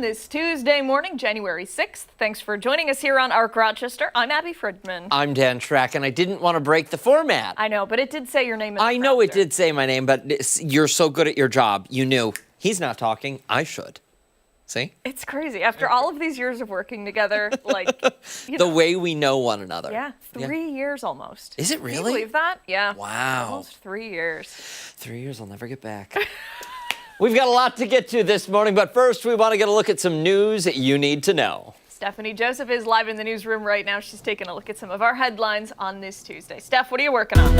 this Tuesday morning, January 6th. Thanks for joining us here on ARC Rochester. I'm Abby Fridman. I'm Dan Schrack, and I didn't want to break the format. I know, but it did say your name in the I know it prompter. did say my name, but you're so good at your job. You knew. He's not talking. I should. See? It's crazy. After all of these years of working together, like, the way we know one another. Yeah, 3 years almost. Is it Can really? you believe that? Yeah. Wow. Almost 3 years. 3 years I'll never get back. We've got a lot to get to this morning, but first we want to get a look at some news you need to know. Stephanie Joseph is live in the newsroom right now. She's taking a look at some of our headlines on this Tuesday. Steph, what are you working on?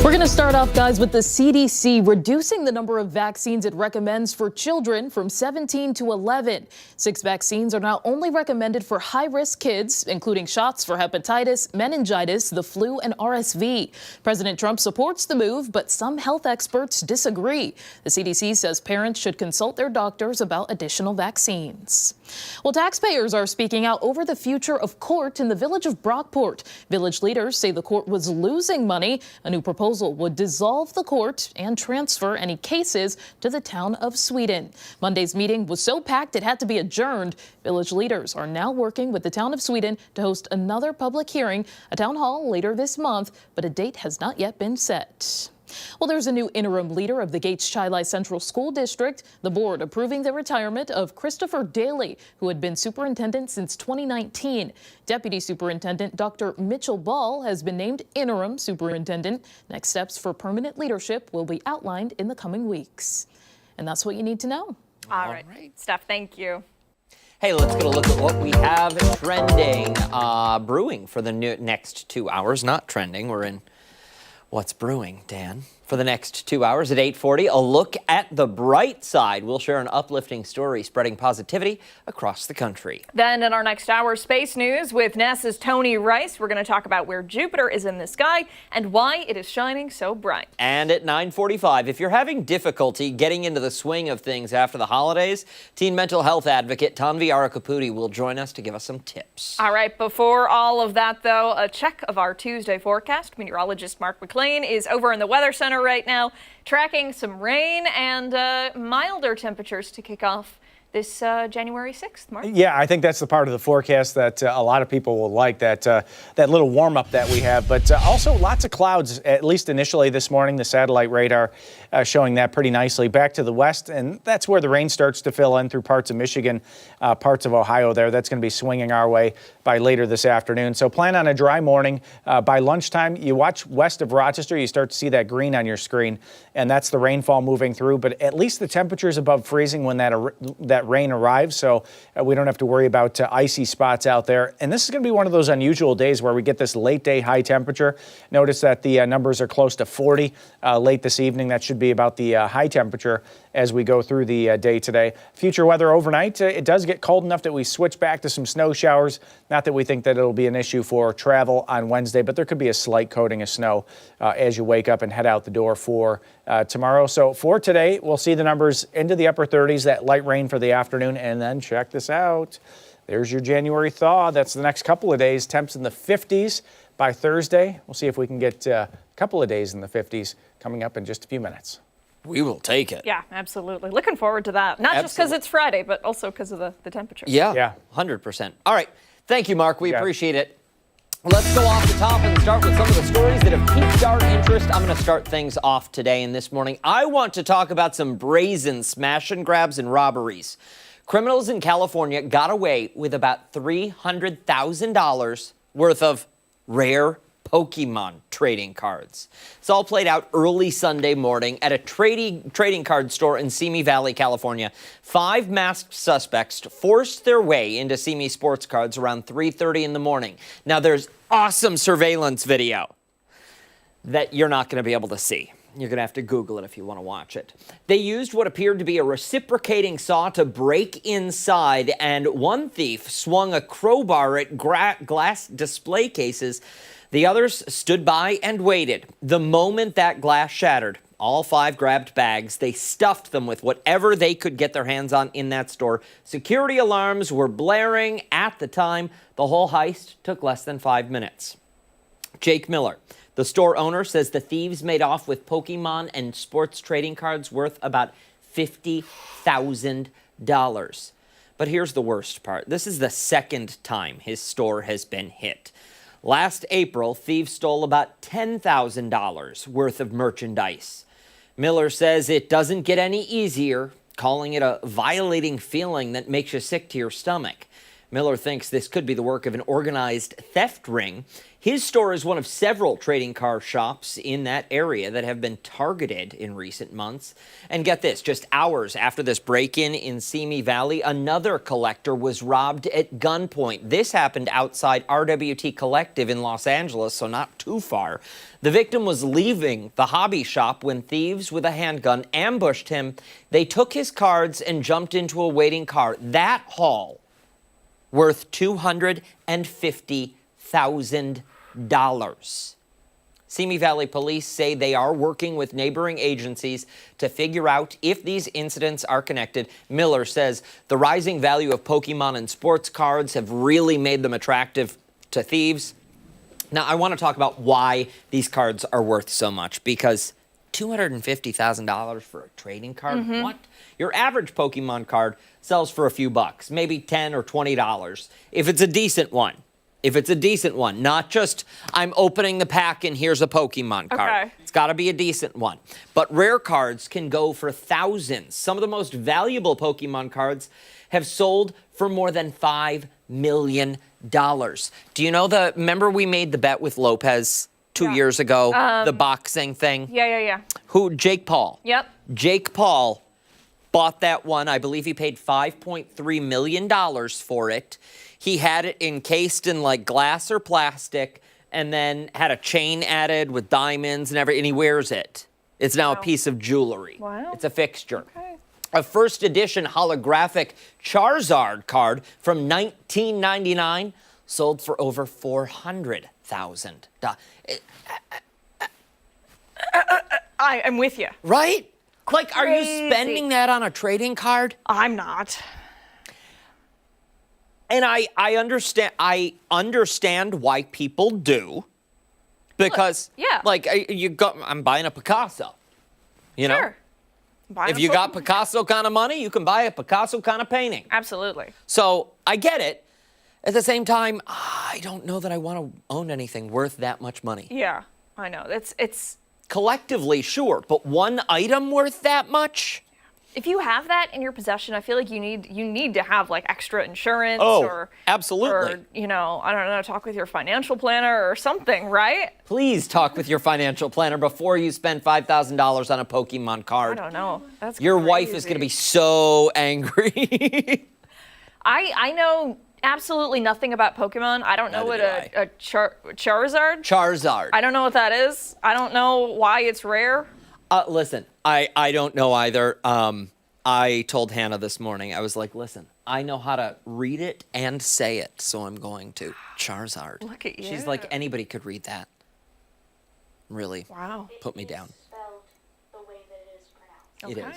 We're going to start off, guys, with the CDC reducing the number of vaccines it recommends for children from 17 to 11. 6 vaccines are now only recommended for high-risk kids, including shots for hepatitis, meningitis, the flu, and RSV. President Trump supports the move, but some health experts disagree. The CDC says parents should consult their doctors about additional vaccines. Well, taxpayers are speaking out over the future of court in the village of Brockport. Village leaders say the court was losing money. A new proposal would dissolve the court and transfer any cases to the town of Sweden. Monday's meeting was so packed it had to be adjourned. Village leaders are now working with the town of Sweden to host another public hearing, a town hall later this month, but a date has not yet been set. Well, there's a new interim leader of the Gates-Chili Central School District. The board approving the retirement of Christopher Daly, who had been superintendent since 2019. Deputy Superintendent Dr. Mitchell Ball has been named interim superintendent. Next steps for permanent leadership will be outlined in the coming weeks. And that's what you need to know. All right. Steph, thank you. Hey, let's get a look at what we have trending, brewing for the next 2 hours. Not trending, we're in what's brewing, Dan? For the next 2 hours at 8:40, a look at the bright side. We'll share an uplifting story spreading positivity across the country. Then in our next hour, space news with NASA's Tony Rice. We're going to talk about where Jupiter is in the sky and why it is shining so bright. And at 9:45, if you're having difficulty getting into the swing of things after the holidays, teen mental health advocate Tanvi Arakapudi will join us to give us some tips. All right, before all of that, though, a check of our Tuesday forecast. Meteorologist Mark McLean is over in the Weather Center right now, tracking some rain and milder temperatures to kick off this January 6th, Mark. Yeah, I think that's the part of the forecast that a lot of people will like, that little warm-up that we have. But also lots of clouds, at least initially this morning. The satellite radar showing that pretty nicely. Back to the west, and that's where the rain starts to fill in through parts of Michigan, parts of Ohio there. That's going to be swinging our way by later this afternoon. So plan on a dry morning. By lunchtime, you watch west of Rochester, you start to see that green on your screen, and that's the rainfall moving through. But at least the temperature's above freezing when that rain arrives, so we don't have to worry about icy spots out there. And this is going to be one of those unusual days where we get this late day high temperature. Notice that the numbers are close to 40 late this evening. That should be about the high temperature as we go through the day today. Future weather overnight, it does get cold enough that we switch back to some snow showers. Not that we think that it'll be an issue for travel on Wednesday, but there could be a slight coating of snow as you wake up and head out the door for tomorrow. So for today, we'll see the numbers into the upper 30s, that light rain for the afternoon, and then check this out. There's your January thaw. That's the next couple of days. Temps in the 50s by Thursday. We'll see if we can get a couple of days in the 50s coming up in just a few minutes. We will take it. Yeah, absolutely. Looking forward to that. Not just because it's Friday, but also because of the temperature. Yeah, 100%. All right. Thank you, Mark. We appreciate it. Let's go off the top and start with some of the stories that have piqued our interest. I'm going to start things off today and this morning. I want to talk about some brazen smash and grabs and robberies. Criminals in California got away with about $300,000 worth of rare Pokemon trading cards. It's all played out early Sunday morning at a trading card store in Simi Valley, California. 5 masked suspects forced their way into Simi Sports Cards around 3:30 in the morning. Now, there's awesome surveillance video that you're not going to be able to see. You're going to have to Google it if you want to watch it. They used what appeared to be a reciprocating saw to break inside, and one thief swung a crowbar at glass display cases. The others stood by and waited. The moment that glass shattered, all 5 grabbed bags. They stuffed them with whatever they could get their hands on in that store. Security alarms were blaring at the time. The whole heist took less than 5 minutes. Jake Miller, the store owner, says the thieves made off with Pokemon and sports trading cards worth about $50,000. But here's the worst part. This is the second time his store has been hit. Last April, thieves stole about $10,000 worth of merchandise. Miller says it doesn't get any easier, calling it a violating feeling that makes you sick to your stomach. Miller thinks this could be the work of an organized theft ring. His store is one of several trading card shops in that area that have been targeted in recent months. And get this, just hours after this break-in in Simi Valley, another collector was robbed at gunpoint. This happened outside RWT Collective in Los Angeles, so not too far. The victim was leaving the hobby shop when thieves with a handgun ambushed him. They took his cards and jumped into a waiting car. That haul worth $250,000. Simi Valley police say they are working with neighboring agencies to figure out if these incidents are connected. Miller says the rising value of Pokemon and sports cards have really made them attractive to thieves. Now, I want to talk about why these cards are worth so much, because $250,000 for a trading card? What? Your average Pokemon card sells for a few bucks, maybe $10 or $20. If it's a decent one. Not just I'm opening the pack and here's a Pokemon card. Okay. It's got to be a decent one. But rare cards can go for thousands. Some of the most valuable Pokemon cards have sold for more than $5 million. Do you know remember we made the bet with Lopez 2 years ago, the boxing thing? Yeah. Jake Paul. Yep. Jake Paul bought that one. I believe he paid $5.3 million for it. He had it encased in like glass or plastic and then had a chain added with diamonds and everything, and he wears it. It's now a piece of jewelry. Wow. It's a fixture. Okay. A first edition holographic Charizard card from 1999 sold for over $400,000. I'm with you. Right? Like, are you Crazy. spending that on a trading card? I'm not. And I understand why people do, because I'm buying a Picasso. You know, Sure. if you got Picasso kind of money, you can buy a Picasso kind of painting. Absolutely. So I get it. At the same time, I don't know that I want to own anything worth that much money. Yeah, I know. It's Collectively, sure, but one item worth that much? if you have that in your possession, I feel like you need to have like extra insurance Absolutely. or I don't know, talk with your financial planner or something, right? Please talk with your financial planner before you spend $5,000 on a Pokemon card. I don't know. That's Your wife is crazy. going to be so angry. I know absolutely nothing about Pokemon. I don't know what Neither a Charizard. Charizard. I don't know what that is. I don't know why it's rare. Listen, I don't know either. I told Hannah this morning, I was like, listen, I know how to read it and say it, so I'm going to. Charizard. Look at you. She's like, anybody could read that. Really Wow. put me down. Spelled the way that it is pronounced. Okay.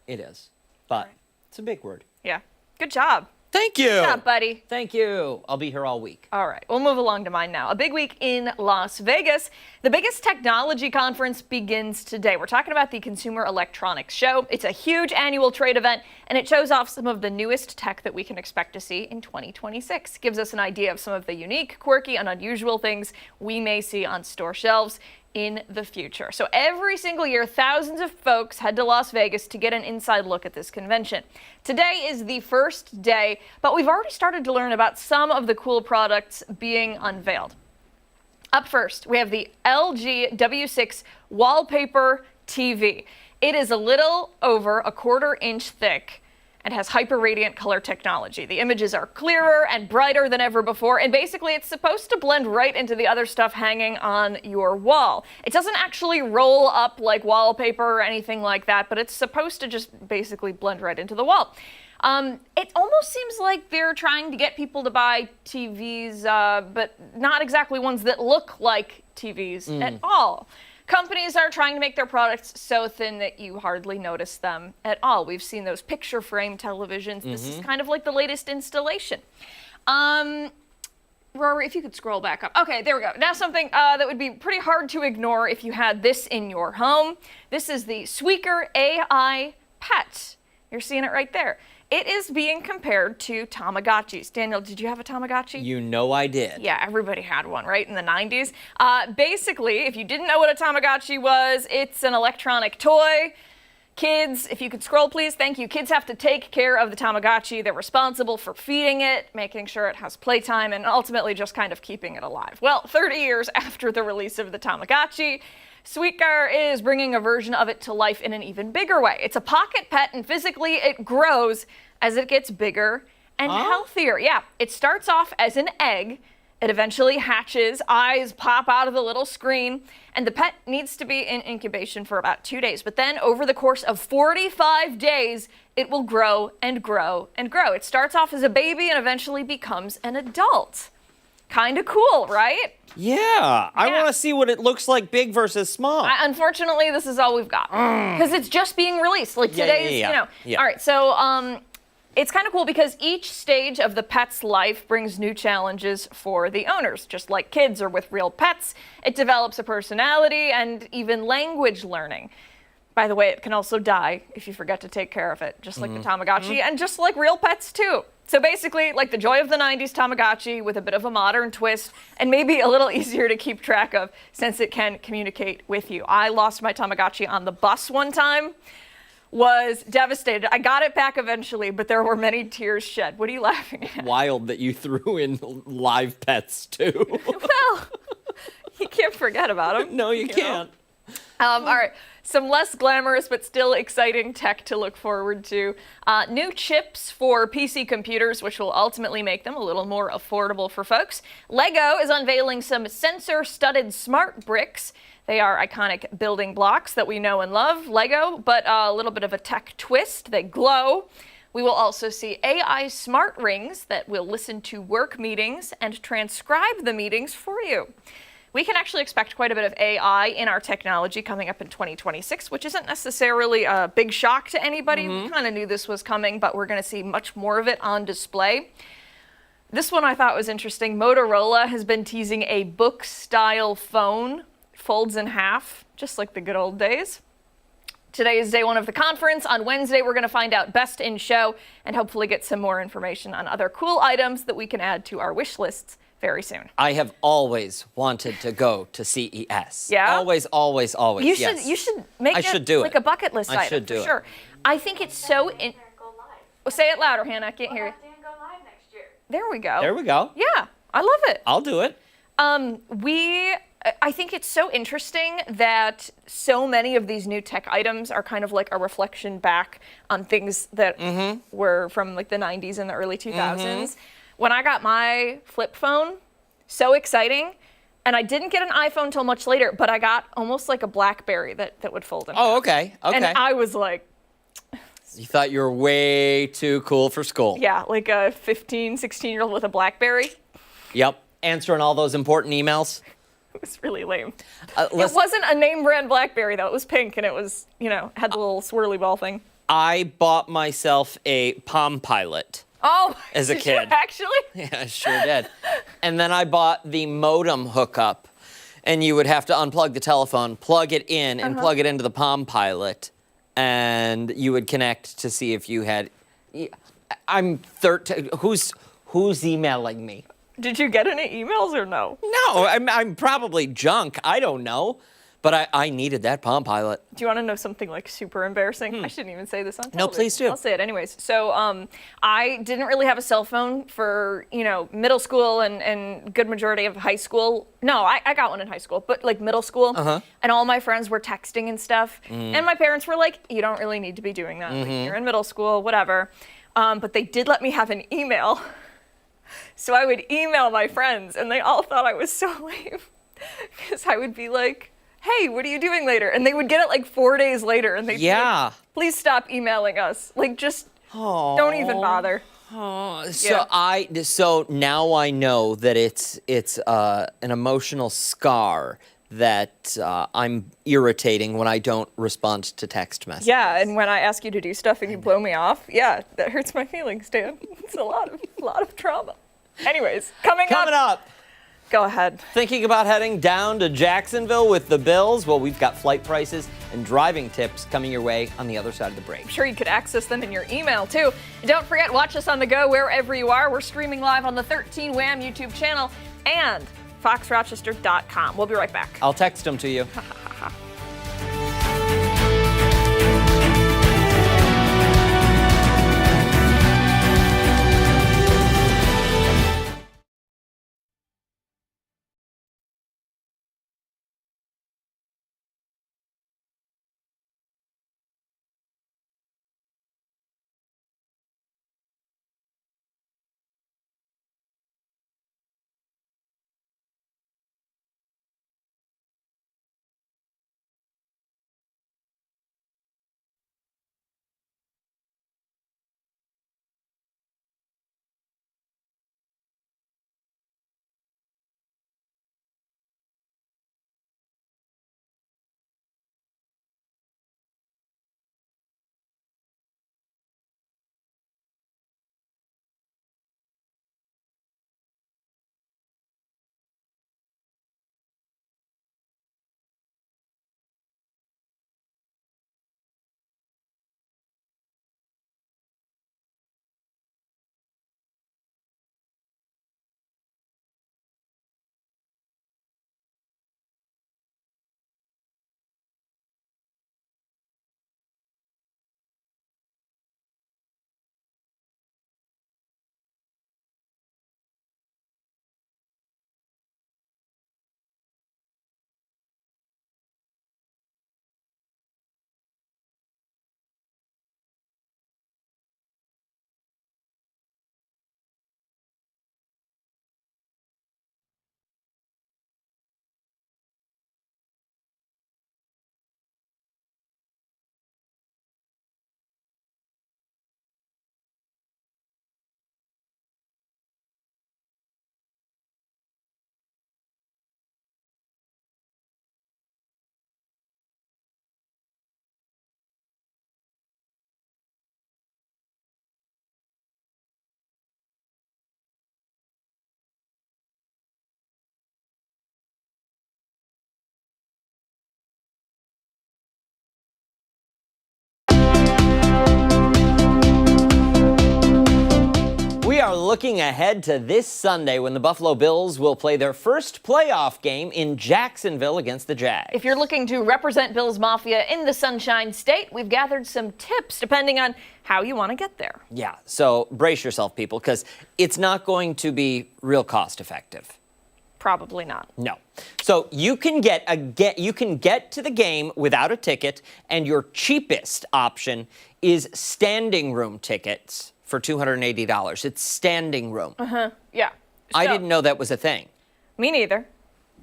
It is. But it's a big word. Yeah. Good job. Thank you. Good job, buddy. Thank you. I'll be here all week. All right, we'll move along to mine now. A big week in Las Vegas. The biggest technology conference begins today. We're talking about the Consumer Electronics Show. It's a huge annual trade event, and it shows off some of the newest tech that we can expect to see in 2026. Gives us an idea of some of the unique, quirky, and unusual things we may see on store shelves in the future. So every single year, thousands of folks head to Las Vegas to get an inside look at this convention. Today is the first day, but we've already started to learn about some of the cool products being unveiled. Up first, we have the LG W6 Wallpaper TV. It is a little over a 1/4 inch thick and has hyper-radiant color technology. The images are clearer and brighter than ever before, and basically it's supposed to blend right into the other stuff hanging on your wall. It doesn't actually roll up like wallpaper or anything like that, but it's supposed to just basically blend right into the wall. It almost seems like they're trying to get people to buy TVs, but not exactly ones that look like TVs at all. Companies are trying to make their products so thin that you hardly notice them at all. We've seen those picture frame televisions. This is kind of like the latest installation. Rory, if you could scroll back up. Okay, there we go. Now something that would be pretty hard to ignore if you had this in your home. This is the Squeaker AI Pet. You're seeing it right there. it is being compared to Tamagotchis. Daniel, did you have a Tamagotchi? You know I did. Yeah, everybody had one, right, in the 90s. Basically, if you didn't know what a Tamagotchi was, it's an electronic toy. Kids, if you could scroll, please. Thank you. Kids have to take care of the Tamagotchi. They're responsible for feeding it, making sure it has playtime, and ultimately just kind of keeping it alive. Well, 30 years after the release of the Tamagotchi, Sweetgar is bringing a version of it to life in an even bigger way. It's a pocket pet, and physically it grows as it gets bigger and healthier. Yeah, it starts off as an egg. It eventually hatches, eyes pop out of the little screen, and the pet needs to be in incubation for about 2 days. But then over the course of 45 days, it will grow and grow and grow. It starts off as a baby and eventually becomes an adult. Kind of cool, right? Yeah, I want to see what it looks like big versus small. Unfortunately, this is all we've got. Because it's just being released. Like today's, Yeah. All right, so it's kind of cool because each stage of the pet's life brings new challenges for the owners. Just like kids or with real pets, it develops a personality and even language learning. By the way, it can also die if you forget to take care of it, just like the Tamagotchi, and just like real pets too. So basically, like the joy of the 90s Tamagotchi with a bit of a modern twist and maybe a little easier to keep track of since it can communicate with you. I lost my Tamagotchi on the bus one time. Was devastated. I got it back eventually, but there were many tears shed. What are you laughing at? Wild that you threw in live pets too. Well, you can't forget about them. No, you can't. All right, some less glamorous but still exciting tech to look forward to. New chips for PC computers, which will ultimately make them a little more affordable for folks. Lego is unveiling some sensor-studded smart bricks. They are iconic building blocks that we know and love, Lego, but a little bit of a tech twist. They glow. We will also see AI smart rings that will listen to work meetings and transcribe the meetings for you. We can actually expect quite a bit of AI in our technology coming up in 2026, which isn't necessarily a big shock to anybody. We kind of knew this was coming, but we're going to see much more of it on display. This one I thought was interesting. Motorola has been teasing a book-style phone. Folds in half, just like the good old days. Today is day one of the conference. On Wednesday, we're going to find out best in show and hopefully get some more information on other cool items that we can add to our wish lists very soon. I have always wanted to go to CES. Yeah? Always, always, always. You yes. should make I should it do like it. a bucket list I item should do for it. sure. I think it's so. Go live. Well, say it louder, Hannah. I can't hear you. We'll have Dan go live next year. There we go. There we go. Yeah, I love it. I'll do it. I think it's so interesting that so many of these new tech items are kind of like a reflection back on things that were from like the 90s and the early 2000s. When I got my flip phone, so exciting. And I didn't get an iPhone till much later, but I got almost like a BlackBerry that would fold in half. Oh, okay. Okay. And I was like, You thought you were way too cool for school. yeah, like a 15, 16-year-old with a BlackBerry. Yep. Answering all those important emails. It was really lame. It Listen, wasn't a name brand BlackBerry, though. It was pink, and it was, had the little swirly ball thing. I bought myself a Palm Pilot. Oh, As a did you kid. actually? Yeah, I sure did. And then I bought the modem hookup, and you would have to unplug the telephone, plug it in, and plug it into the Palm Pilot, and you would connect to see if you had. I'm 13. Who's emailing me? Did you get any emails or no? No, I'm probably junk. I don't know. But I needed that Palm Pilot. Do you want to know something like super embarrassing? I shouldn't even say this on television. No, please do. I'll say it anyways. So I didn't really have a cell phone for, middle school and good majority of high school. No, I got one in high school, but like middle school. And all my friends were texting and stuff. And my parents were like, you don't really need to be doing that. Like, you're in middle school, whatever. But they did let me have an email. So I would email my friends, and they all thought I was so lame. Because I would be like, hey, what are you doing later? And they would get it like 4 days later, and they'd be like, please stop emailing us. Like, just don't even bother. So now I know that it's an emotional scar that I'm irritating when I don't respond to text messages. Yeah, and when I ask you to do stuff and you blow me off, yeah, that hurts my feelings, Dan. It's a lot of trauma. Anyways, coming Coming up. Go ahead. Thinking about heading down to Jacksonville with the Bills? Well, we've got flight prices and driving tips coming your way on the other side of the break. I'm sure you could access them in your email, too. And don't forget, watch us on the go wherever you are. We're streaming live on the 13 Wham YouTube channel and foxrochester.com. We'll be right back. I'll text them to you. We are looking ahead to this Sunday when the Buffalo Bills will play their first playoff game in Jacksonville against the Jags. If you're looking to represent Bills Mafia in the Sunshine State, we've gathered some tips depending on how you want to get there. Yeah, so brace yourself, people, because it's not going to be real cost effective. Probably not. No. So you can get to the game without a ticket, and your cheapest option is standing room tickets for $280. It's standing room. Yeah. I So- didn't know that was a thing. Me neither,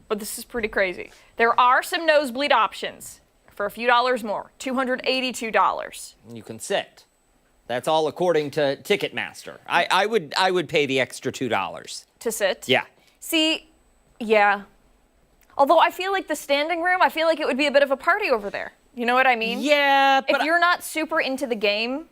but this is pretty crazy. There are some nosebleed options for a few dollars more, $282. You can sit. That's all according to Ticketmaster. I would pay the extra $2. To sit. Yeah. See, yeah. Although I feel like the standing room, I feel like it would be a bit of a party over there. You know what I mean? Yeah, but If you're not super into the game,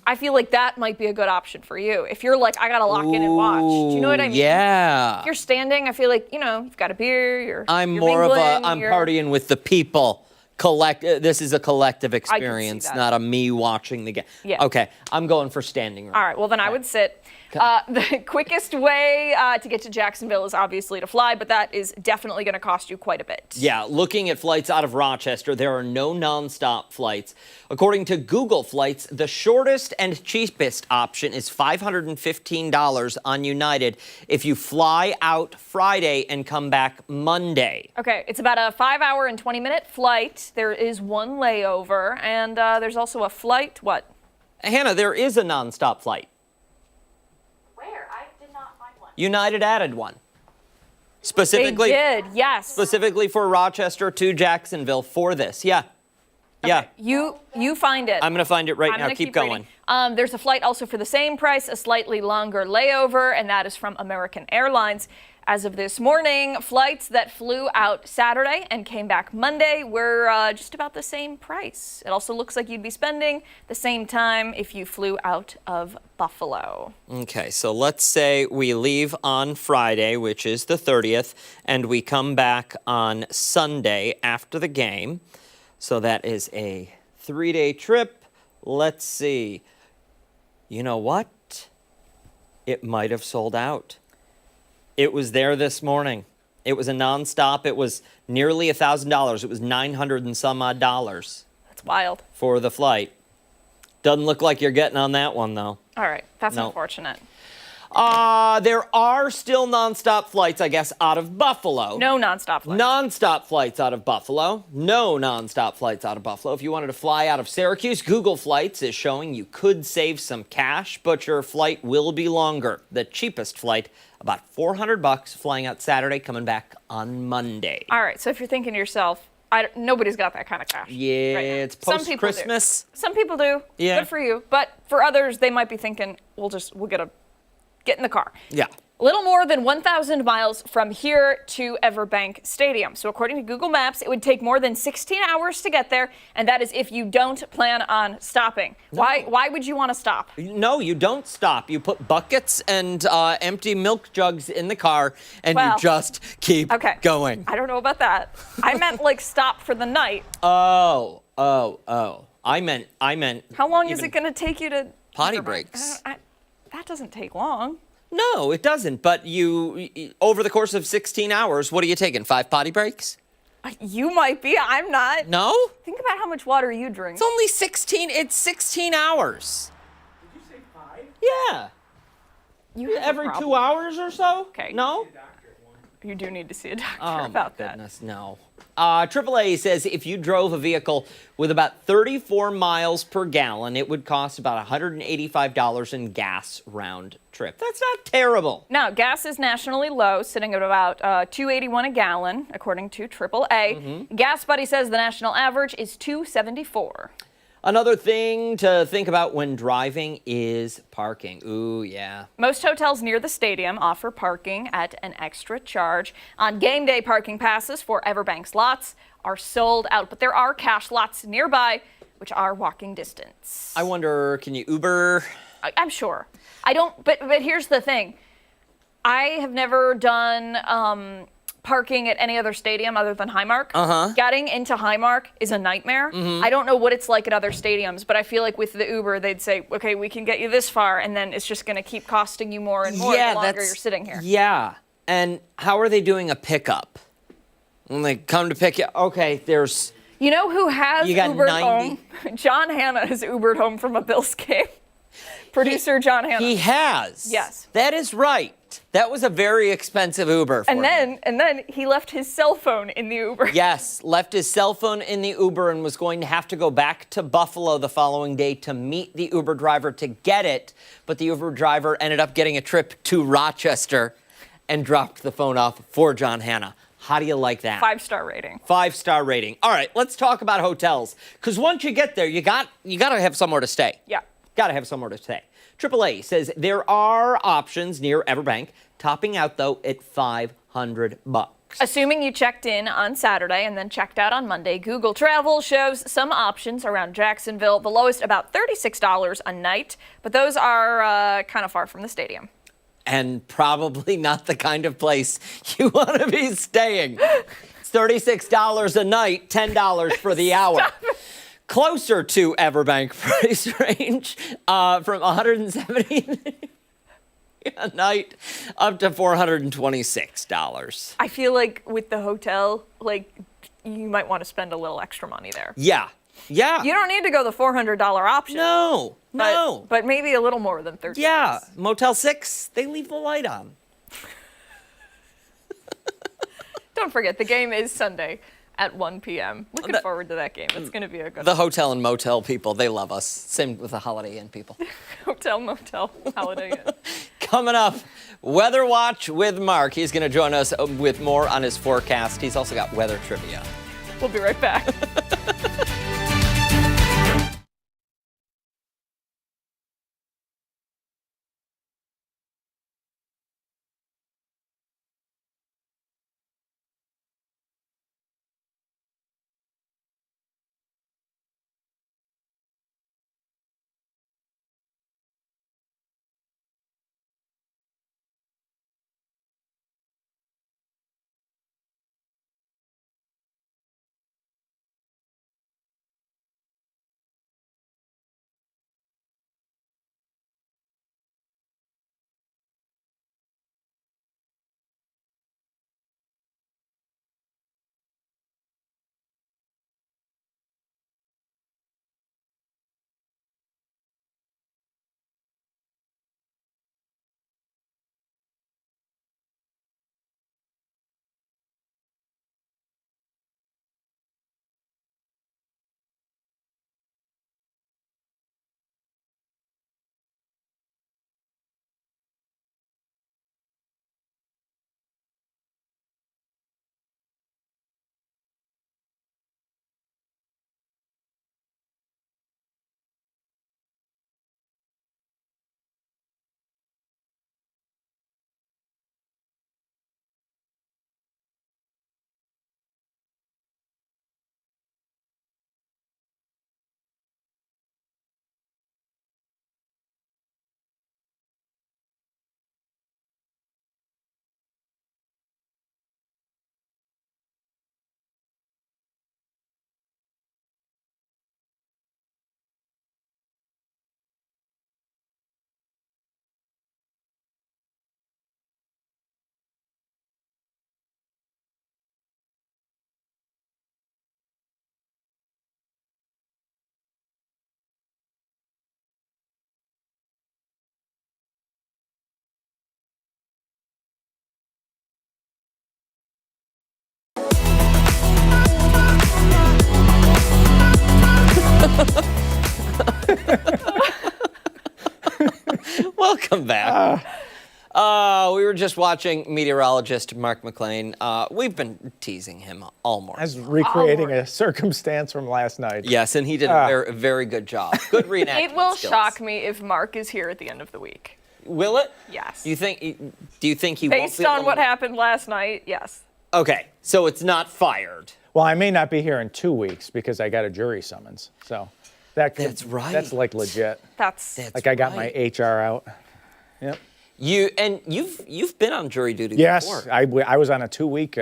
I feel like that might be a good option for you. If you're like, I gotta lock in and watch. Do you know what I mean? Yeah. If you're standing, I feel like, you've got a beer, I'm you're more of a mingling, I'm you're- partying with the people. This is a collective experience, that. not a me watching the game. Yeah. Okay, I'm going for standing room. All right, well, then I would sit. The quickest way to get to Jacksonville is obviously to fly, but that is definitely going to cost you quite a bit. Yeah, looking at flights out of Rochester, there are no nonstop flights. According to Google Flights, the shortest and cheapest option is $515 on United if you fly out Friday and come back Monday. Okay, it's about a 5-hour and 20-minute flight. There is one layover, and there's also a flight, what? Hannah, there is a nonstop flight. Where? I did not find one. United added one. They Specifically, did, yes. specifically for Rochester to Jacksonville for this. Yeah. Yeah. You find it. I'm going to find it right I'm now. gonna Keep going. reading. There's a flight also for the same price, a slightly longer layover, and that is from American Airlines. As of this morning, flights that flew out Saturday and came back Monday were just about the same price. It also looks like you'd be spending the same time if you flew out of Buffalo. Okay, so let's say we leave on Friday, which is the 30th, and we come back on Sunday after the game. So that is a 3-day trip. Let's see. You know what? It might have sold out. It was there this morning. It was a nonstop. It was nearly $1,000. It was $900 and some odd dollars That's wild. for the flight. Doesn't look like you're getting on that one, though. All right, that's No. unfortunate. There are still nonstop flights, I guess, out of Buffalo. No nonstop flights. Nonstop flights out of Buffalo. No nonstop flights out of Buffalo. If you wanted to fly out of Syracuse, Google Flights is showing you could save some cash, but your flight will be longer. The cheapest flight, about $400, flying out Saturday, coming back on Monday. All right, so if you're thinking to yourself, nobody's got that kind of cash. Yeah, right now. it's Some people do. post-Christmas. Some people do. Yeah. Good for you. But for others, they might be thinking, we'll get in the car. Yeah. A little more than 1,000 miles from here to Everbank Stadium. So according to Google Maps, it would take more than 16 hours to get there, and that is if you don't plan on stopping. No. Why would you want to stop? No, you don't stop. You put buckets and empty milk jugs in the car, and Well, you just keep going. I don't know about that. I meant like stop for the night. Oh. I meant. How long is even it going to take you to potty Everbank? breaks? That doesn't take long. No, it doesn't. But you, over the course of 16 hours, what are you taking? 5 potty breaks? You might be. I'm not. No? Think about how much water you drink. It's only 16. It's 16 hours. Did you say 5? Yeah. You have a Every 2 problem. hours or so? Okay. No? You do need to see a doctor Oh, about my that. goodness, no. AAA says if you drove a vehicle with about 34 miles per gallon, it would cost about $185 in gas round trip. That's not terrible. Now, gas is nationally low, sitting at about $2.81 a gallon, according to AAA. Gas Buddy says the national average is $2.74. Another thing to think about when driving is parking. Ooh, yeah. Most hotels near the stadium offer parking at an extra charge. On game day, parking passes for Everbank's lots are sold out, but there are cash lots nearby, which are walking distance. I wonder, can you Uber? I'm sure. I don't, but here's the thing. I have never done parking at any other stadium other than Highmark. Getting into Highmark is a nightmare. I don't know what it's like at other stadiums, but I feel like with the Uber, they'd say, okay, we can get you this far, and then it's just going to keep costing you more and more the longer you're sitting here. Yeah. And how are they doing a pickup? When they come to pick you, okay, there's... You know who has You got Ubered 90. home? John Hanna has Ubered home from a Bills game. Producer John Hanna. He has. Yes. That is right. That was a very expensive Uber for him. And then he left his cell phone in the Uber. Yes, left his cell phone in the Uber and was going to have to go back to Buffalo the following day to meet the Uber driver to get it. But the Uber driver ended up getting a trip to Rochester and dropped the phone off for John Hanna. How do you like that? 5-star rating. 5-star rating. All right, let's talk about hotels. Because once you get there, you got to have somewhere to stay. Yeah. Got to have somewhere to stay. AAA says there are options near Everbank, topping out, though, at $500. Assuming you checked in on Saturday and then checked out on Monday, Google Travel shows some options around Jacksonville, the lowest about $36 a night, but those are kind of far from the stadium. And probably not the kind of place you want to be staying. It's $36 a night, $10 for the hour. Closer to Everbank price range from $170 a night up to $426. I feel like with the hotel, like you might want to spend a little extra money there. Yeah. Yeah. You don't need to go the $400 option. No. No. But maybe a little more than 30. Yeah. Motel 6, they leave the light on. Don't forget, the game is Sunday at 1 p.m. Looking forward to that game. It's going to be a good The hotel and motel people, they love us. Same with the Holiday Inn people. hotel, motel, Holiday Inn. Coming up, Weather Watch with Mark. He's going to join us with more on his forecast. He's also got weather trivia. We'll be right back. Welcome back. We were just watching meteorologist Mark McLean. We've been teasing him all morning. I was recreating a circumstance from last night. Yes, and he did a very good job. Good reenactment. It will skills. shock me if Mark is here at the end of the week. Will it? Yes. Do you think he won't Based be on able what to- happened last night, yes. Okay, so it's not fired. Well, I may not be here in 2 weeks because I got a jury summons. So That's right. That's like legit. That's Like I got right. my HR out. Yep. You've been on jury duty Yes, before. I was on a 2-week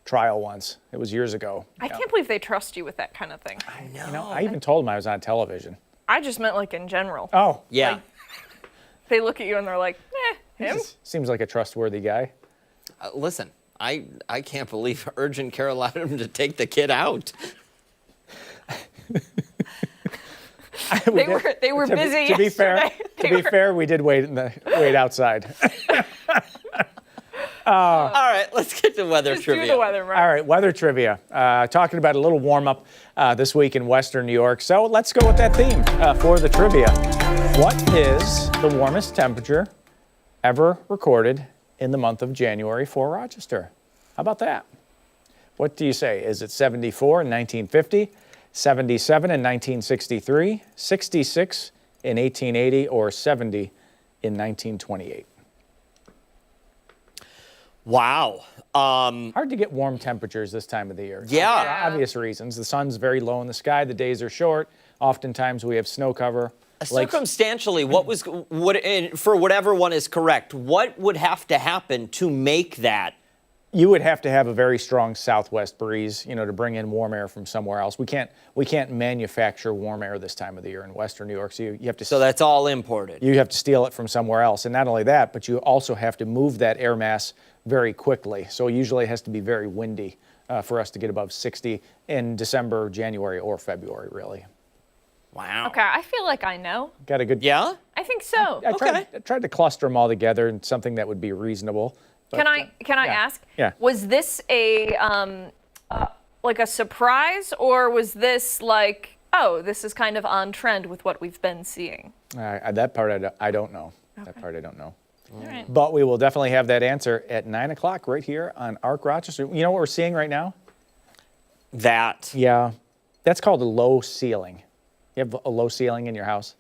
trial once. It was years ago. I can't believe they trust you with that kind of thing. You know, I even told them I was on television. I just meant like in general. Oh, Yeah. They look at you and they're like, him? seems like a trustworthy guy. Listen, I can't believe urgent care allowed him to take the kid out. They were busy To be fair, yesterday. we did wait outside. All right, let's get to weather Just do trivia. the weather, Mark. All right, weather trivia. Talking about a little warm up this week in Western New York. So let's go with that theme for the trivia. What is the warmest temperature ever recorded in the month of January for Rochester? How about that? What do you say? Is it 74 in 1950, 77 in 1963, 66 in 1880, or 70 in 1928? Wow. Hard to get warm temperatures this time of the year. Yeah. For obvious reasons. The sun's very low in the sky. The days are short. Oftentimes we have snow cover. Lakes- Circumstantially, for whatever one is correct, what would have to happen to make that? You would have to have a very strong southwest breeze, to bring in warm air from somewhere else. We can't manufacture warm air this time of the year in Western New York. So you have to. So that's all imported. You have to steal it from somewhere else. And not only that, but you also have to move that air mass very quickly. So usually it has to be very windy for us to get above 60 in December, January, or February, really. Wow. Okay, I feel like I know. Got a good. Yeah? I think so. I tried to cluster them all together in something that would be reasonable. But, Can I ask? Yeah. Was this a like a surprise, or was this like, oh, this is kind of on trend with what we've been seeing? that part I don't know. That part I don't know. All right. But we will definitely have that answer at 9 o'clock right here on ARC Rochester. You know what we're seeing right now? That. Yeah. That's called a low ceiling. You have a low ceiling in your house?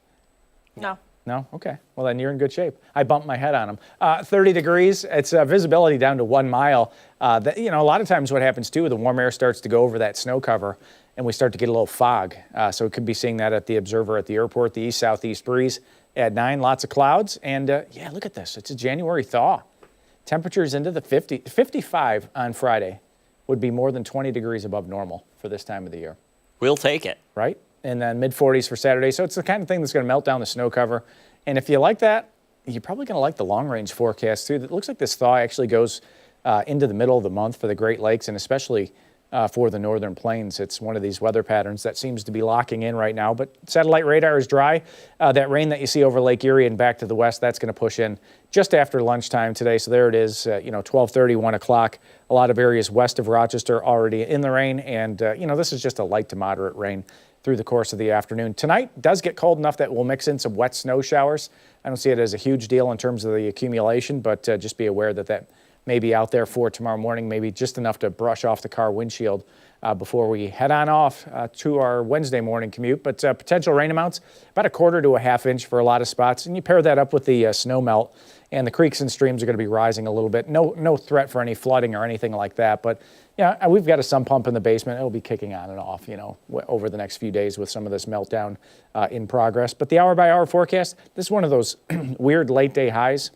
No. No? Okay. Well, then you're in good shape. I bumped my head on them. 30 degrees. It's visibility down to 1 mile. A lot of times what happens, too, the warm air starts to go over that snow cover, and we start to get a little fog. So it could be seeing that at the observer at the airport, the east-southeast breeze at 9, lots of clouds. And, look at this. It's a January thaw. Temperatures into the 55 on Friday would be more than 20 degrees above normal for this time of the year. We'll take it. Right? And then mid-40s for Saturday. So it's the kind of thing that's going to melt down the snow cover. And if you like that, you're probably going to like the long-range forecast, too. It looks like this thaw actually goes into the middle of the month for the Great Lakes, and especially for the northern plains. It's one of these weather patterns that seems to be locking in right now. But satellite radar is dry. That rain that you see over Lake Erie and back to the west, that's going to push in just after lunchtime today. So there it is, 12:30, 1 o'clock. A lot of areas west of Rochester already in the rain. And, this is just a light to moderate rain through the course of the afternoon. Tonight does get cold enough that we'll mix in some wet snow showers. I don't see it as a huge deal in terms of the accumulation, but just be aware that may be out there for tomorrow morning, maybe just enough to brush off the car windshield before we head on off to our Wednesday morning commute. But potential rain amounts, about 1/4 to a 1/2 inch for a lot of spots. And you pair that up with the snow melt, and the creeks and streams are going to be rising a little bit. No threat for any flooding or anything like that. But yeah, we've got a sump pump in the basement. It'll be kicking on and off, over the next few days with some of this meltdown in progress. But the hour-by-hour forecast, this is one of those weird late-day highs.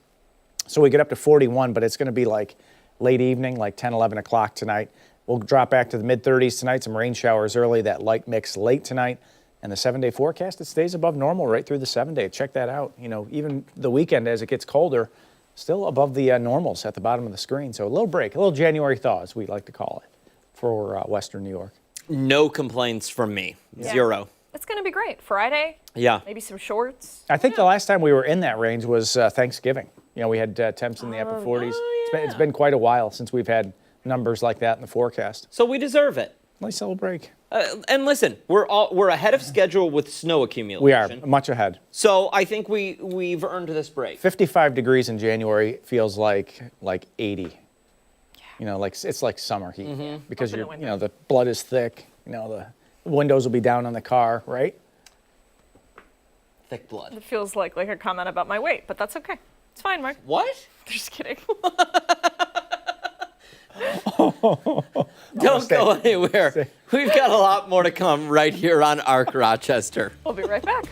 So we get up to 41, but it's going to be like late evening, like 10, 11 o'clock tonight. We'll drop back to the mid-30s tonight, some rain showers early, that light mix late tonight. And the 7-day forecast, it stays above normal right through the 7-day. Check that out. Even the weekend as it gets colder, still above the normals at the bottom of the screen. So a little break, a little January thaw, as we like to call it, for Western New York. No complaints from me. Yeah. 0. It's going to be great. Friday, Yeah. maybe some shorts. I think the last time we were in that range was Thanksgiving. We had temps in the upper 40s. It's been quite a while since we've had numbers like that in the forecast. So we deserve it. Nice little break. And listen, we're ahead of schedule with snow accumulation. We are much ahead. So I think we've earned this break. 55 degrees in January feels like 80. You know, like it's like summer heat because the blood is thick. You know, the windows will be down on the car, right? Thick blood. It feels like a comment about my weight, but that's okay. It's fine, Mark. What? Just kidding. Don't go anywhere. We've got a lot more to come right here on ARC Rochester. We'll be right back.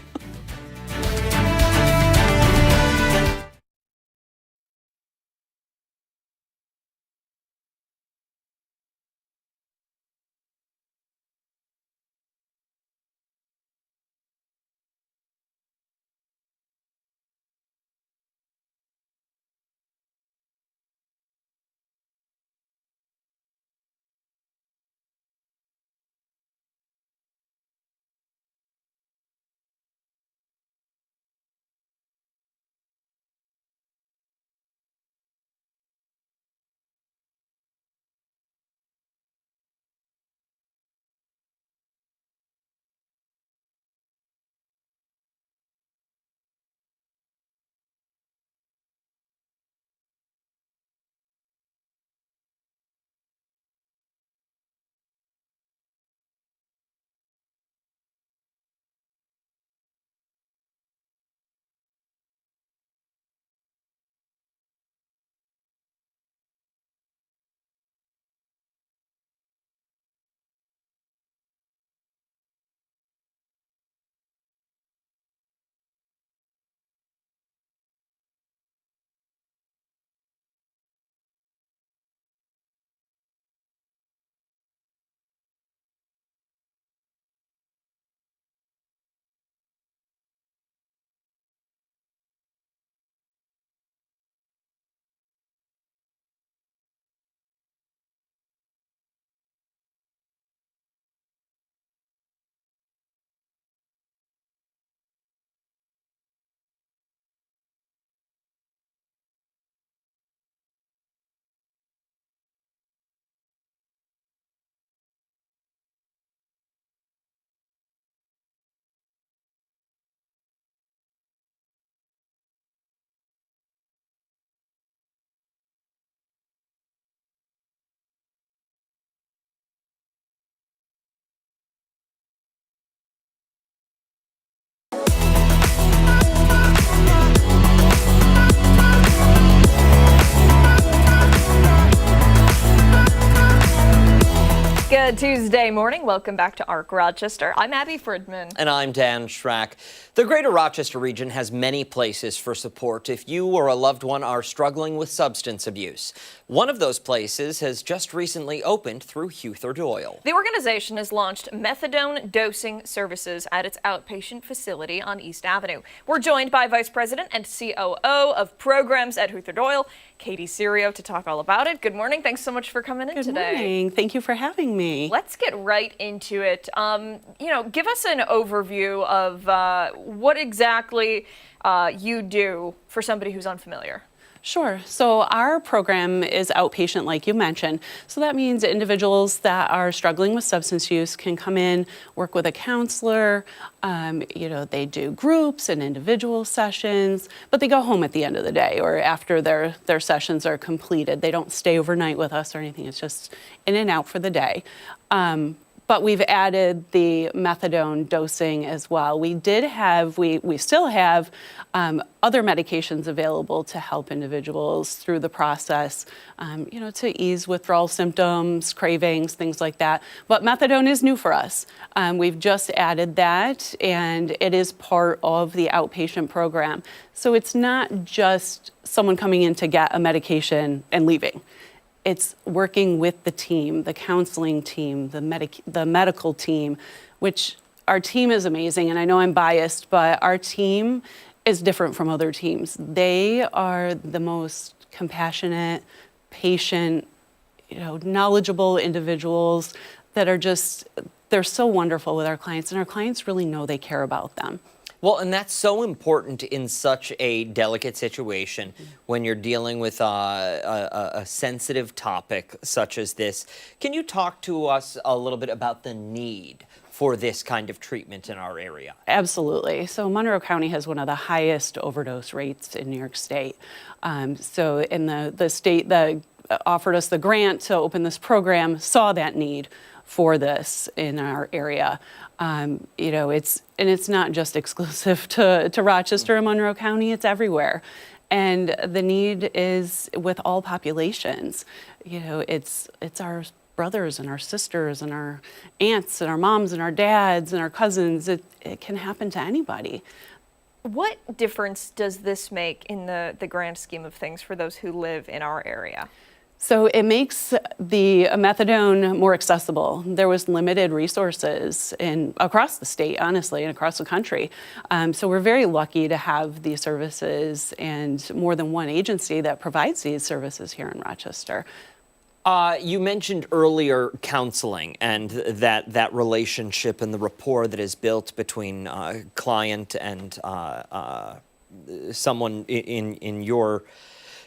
Good Tuesday morning. Welcome back to ARC Rochester. I'm Abby Fridman. And I'm Dan Schrack. The greater Rochester region has many places for support if you or a loved one are struggling with substance abuse. One of those places has just recently opened through Huther Doyle. The organization has launched methadone dosing services at its outpatient facility on East Avenue. We're joined by Vice President and COO of Programs at Huther Doyle, Katie Serio, to talk all about it. Good morning. Thanks so much for coming in today. Good morning. Thank you for having me. Let's get right into it. Give us an overview of what exactly you do for somebody who's unfamiliar. Sure. So our program is outpatient, like you mentioned. So that means individuals that are struggling with substance use can come in, work with a counselor. They do groups and individual sessions, but they go home at the end of the day or after their sessions are completed. They don't stay overnight with us or anything. It's just in and out for the day. But we've added the methadone dosing as well. We still have other medications available to help individuals through the process, to ease withdrawal symptoms, cravings, things like that. But methadone is new for us. We've just added that, and it is part of the outpatient program. So it's not just someone coming in to get a medication and leaving. It's working with the team, the counseling team, the medical team, which our team is amazing. And I know I'm biased, but our team is different from other teams. They are the most compassionate, patient, knowledgeable individuals that are they're so wonderful with our clients, and our clients really know they care about them. Well, and that's so important in such a delicate situation when you're dealing with a sensitive topic such as this. Can you talk to us a little bit about the need for this kind of treatment in our area? Absolutely. So Monroe County has one of the highest overdose rates in New York State. So in the state that offered us the grant to open this program saw that need for this in our area. It's not just exclusive to Rochester and Monroe County, it's everywhere. And the need is with all populations. It's our brothers and our sisters and our aunts and our moms and our dads and our cousins. It can happen to anybody. What difference does this make in the grand scheme of things for those who live in our area? So it makes the methadone more accessible. There was limited resources across the state, honestly, and across the country. So we're very lucky to have these services and more than one agency that provides these services here in Rochester. You mentioned earlier counseling and that relationship and the rapport that is built between client and someone in your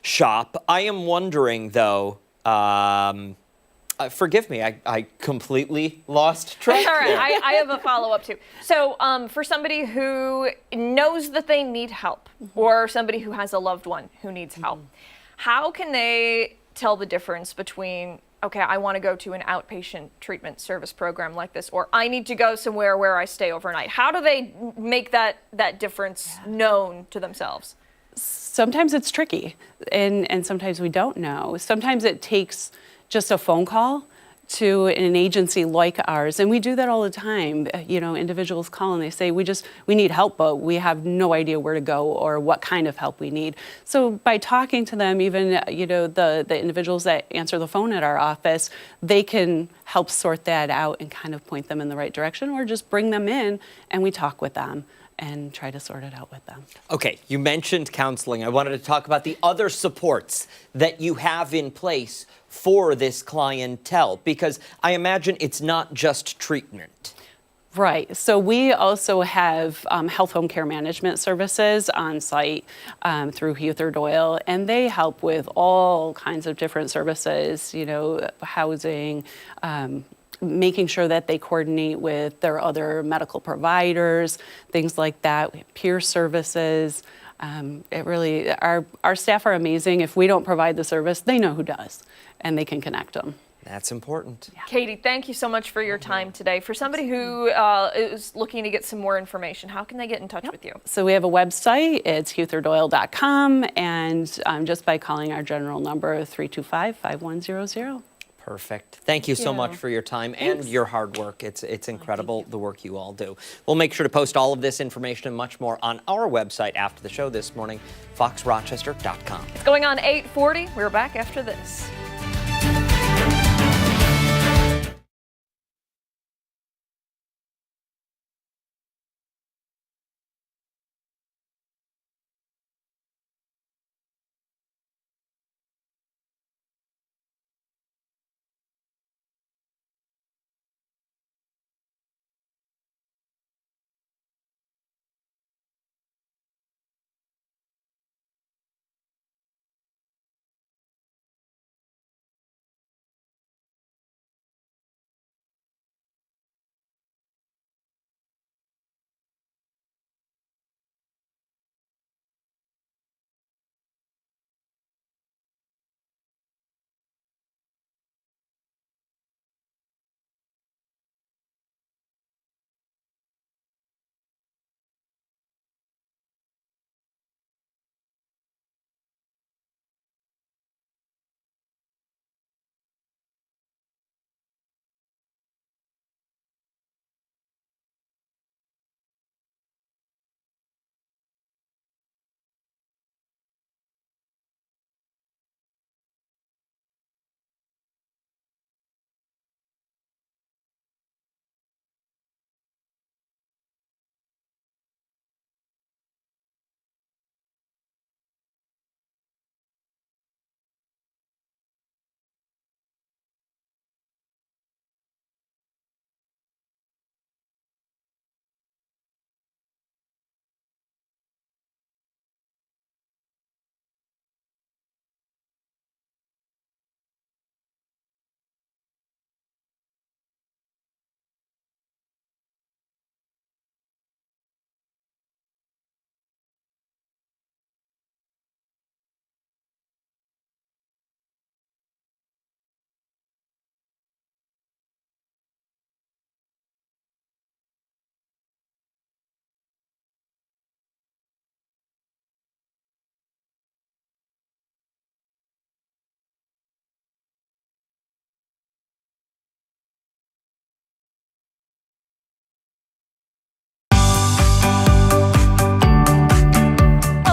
shop. I am wondering, though, forgive me, I completely lost track. It's all right. there. I have a follow-up too. So for somebody who knows that they need help, or somebody who has a loved one who needs help, how can they tell the difference between, okay, I want to go to an outpatient treatment service program like this, or I need to go somewhere where I stay overnight? How do they make that difference known to themselves? Sometimes it's tricky, and sometimes we don't know. Sometimes it takes just a phone call to an agency like ours, and we do that all the time. Individuals call and they say, we need help, but we have no idea where to go or what kind of help we need. So by talking to them, even the individuals that answer the phone at our office, they can help sort that out and kind of point them in the right direction, or just bring them in and we talk with them and try to sort it out with them. Okay, you mentioned counseling. I wanted to talk about the other supports that you have in place for this clientele, because I imagine it's not just treatment. Right. So we also have health home care management services on site through Huther Doyle, and they help with all kinds of different services, housing, making sure that they coordinate with their other medical providers, things like that. We have peer services. Our staff are amazing. If we don't provide the service, they know who does, and they can connect them. That's important. Yeah. Katie, thank you so much for your time today. For somebody who is looking to get some more information, how can they get in touch with you? So we have a website. It's hutherdoyle.com, and just by calling our general number, 325-5100. Perfect. Thank you so much for your time and your hard work. It's incredible the work you all do. We'll make sure to post all of this information and much more on our website after the show this morning, foxrochester.com. It's going on 8:40. We're back after this.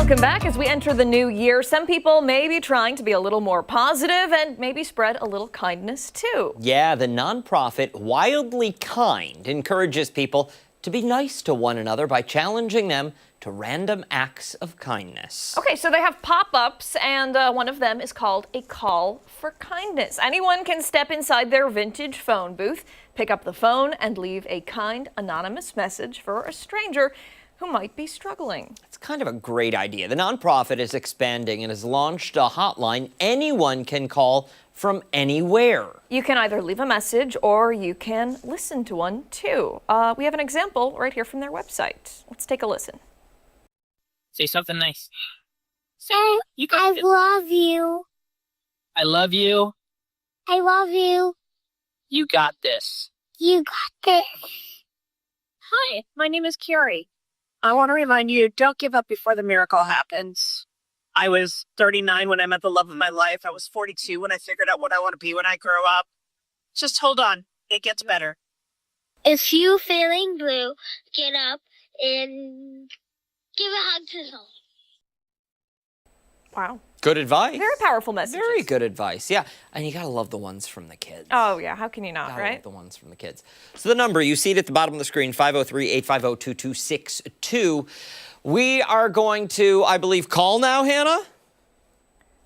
Welcome back. As we enter the new year, some people may be trying to be a little more positive and maybe spread a little kindness too. Yeah, the nonprofit Wildly Kind encourages people to be nice to one another by challenging them to random acts of kindness. Okay, so they have pop-ups, and one of them is called a call for kindness. Anyone can step inside their vintage phone booth, pick up the phone, and leave a kind, anonymous message for a stranger who might be struggling. It's kind of a great idea. The nonprofit is expanding and has launched a hotline anyone can call from anywhere. You can either leave a message or you can listen to one too. We have an example right here from their website. Let's take a listen. Say something nice. Sir, You I got it. love you. I love you. I love you. You got this. You got this. Hi, my name is Carrie. I want to remind you, don't give up before the miracle happens. I was 39 when I met the love of my life. I was 42 when I figured out what I want to be when I grow up. Just hold on. It gets better. If you feeling blue, get up and give a hug to someone. Wow. Good advice. Very powerful messages. Very good advice, yeah. And you gotta love the ones from the kids. Oh, yeah. How can you not, Gotta right? love the ones from the kids. So the number, you see it at the bottom of the screen, 503-850-2262. We are going to, I believe, call now, Hannah?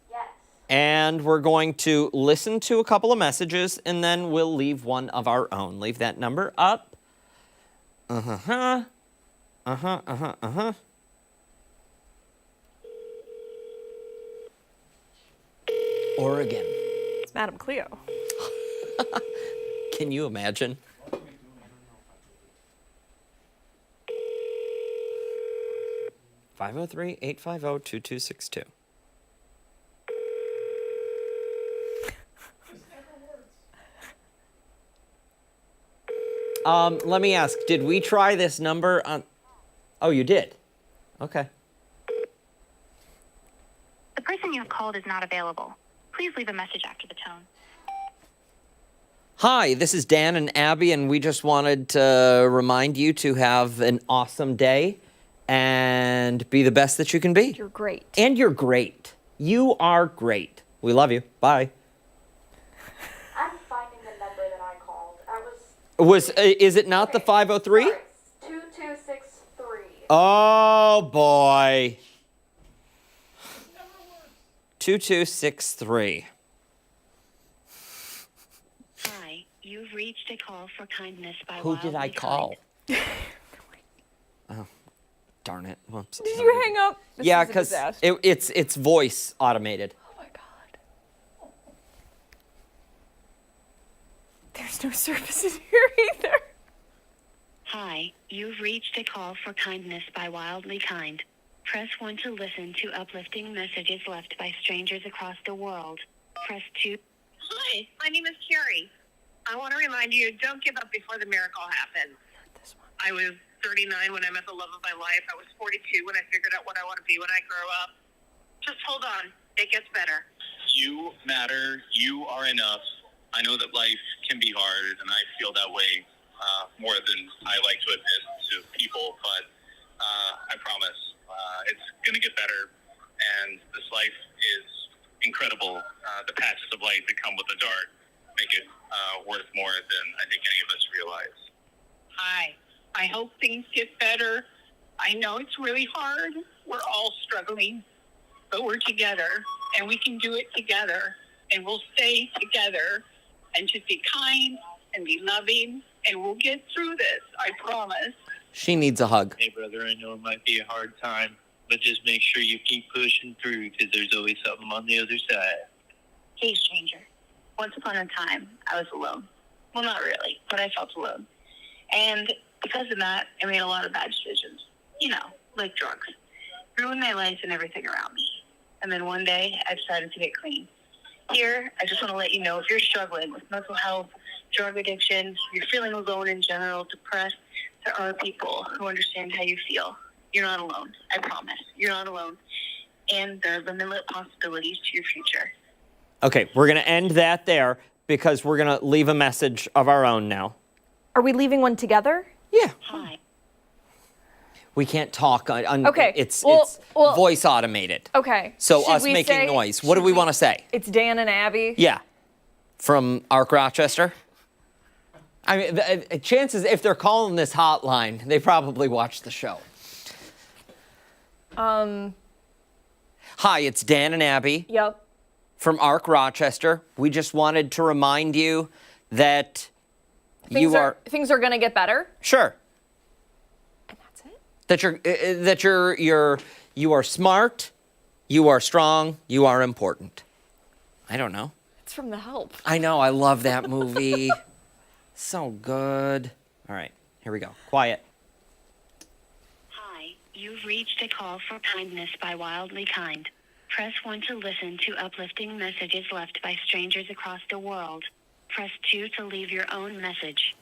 Yes. And we're going to listen to a couple of messages, and then we'll leave one of our own. Leave that number up. Oregon. It's Madam Cleo. Can you imagine? (503-850-2262). Let me ask, did we try this number on... Oh, you did? Okay. The person you have called is not available. Please leave a message after the tone. Hi, this is Dan and Abby, and we just wanted to remind you to have an awesome day and be the best that you can be. You're great. And you're great. You are great. We love you. Bye. I'm finding the number that I called. Is it not the 503? Sorry, 2263. Oh, boy. 2263. Hi, you've reached a call for kindness by Who did I Wildly call? Oh, darn it. Whoops. Did you hang up? This Yeah, is a because disaster. it's voice automated. Oh my God. There's no service in here either. Hi, you've reached a call for kindness by Wildly Kind. Press 1 to listen to uplifting messages left by strangers across the world. Press 2. Hi, my name is Carrie. I want to remind you, don't give up before the miracle happens. I was 39 when I met the love of my life. I was 42 when I figured out what I want to be when I grow up. Just hold on. It gets better. You matter. You are enough. I know that life can be hard, and I feel that way more than I like to admit to people, but I promise it's going to get better, and this life is incredible. The patches of light that come with the dark make it worth more than I think any of us realize. Hi. I hope things get better. I know it's really hard. We're all struggling, but we're together, and we can do it together, and we'll stay together, and just be kind and be loving, and we'll get through this. I promise. She needs a hug. Hey, brother, I know it might be a hard time, but just make sure you keep pushing through because there's always something on the other side. Hey, stranger. Once upon a time, I was alone. Well, not really, but I felt alone. And because of that, I made a lot of bad decisions. You know, like drugs. Ruined my life and everything around me. And then one day, I decided to get clean. Here, I just want to let you know, if you're struggling with mental health, drug addiction, you're feeling alone in general, depressed, there are people who understand how you feel. You're not alone. I promise. You're not alone. And there are limitless possibilities to your future. Okay, we're going to end that there because we're going to leave a message of our own now. Are we leaving one together? Yeah. Hi. We can't talk on Okay, it's well- voice automated. Okay. So Should us we making say- noise. What do should we want to say? It's Dan and Abby. Yeah. From Arc Rochester. I mean, the chances, if they're calling this hotline, they probably watch the show. Hi, it's Dan and Abby Yep. from Arc Rochester. We just wanted to remind you that Things are going to get better. Sure. And that's it. You are smart, you are strong, you are important. I don't know. It's from The Help. I know, I love that movie. So good. All right, here we go. Quiet. Hi, you've reached a call for kindness by Wildly Kind. Press 1 to listen to uplifting messages left by strangers across the world. Press 2 to leave your own message.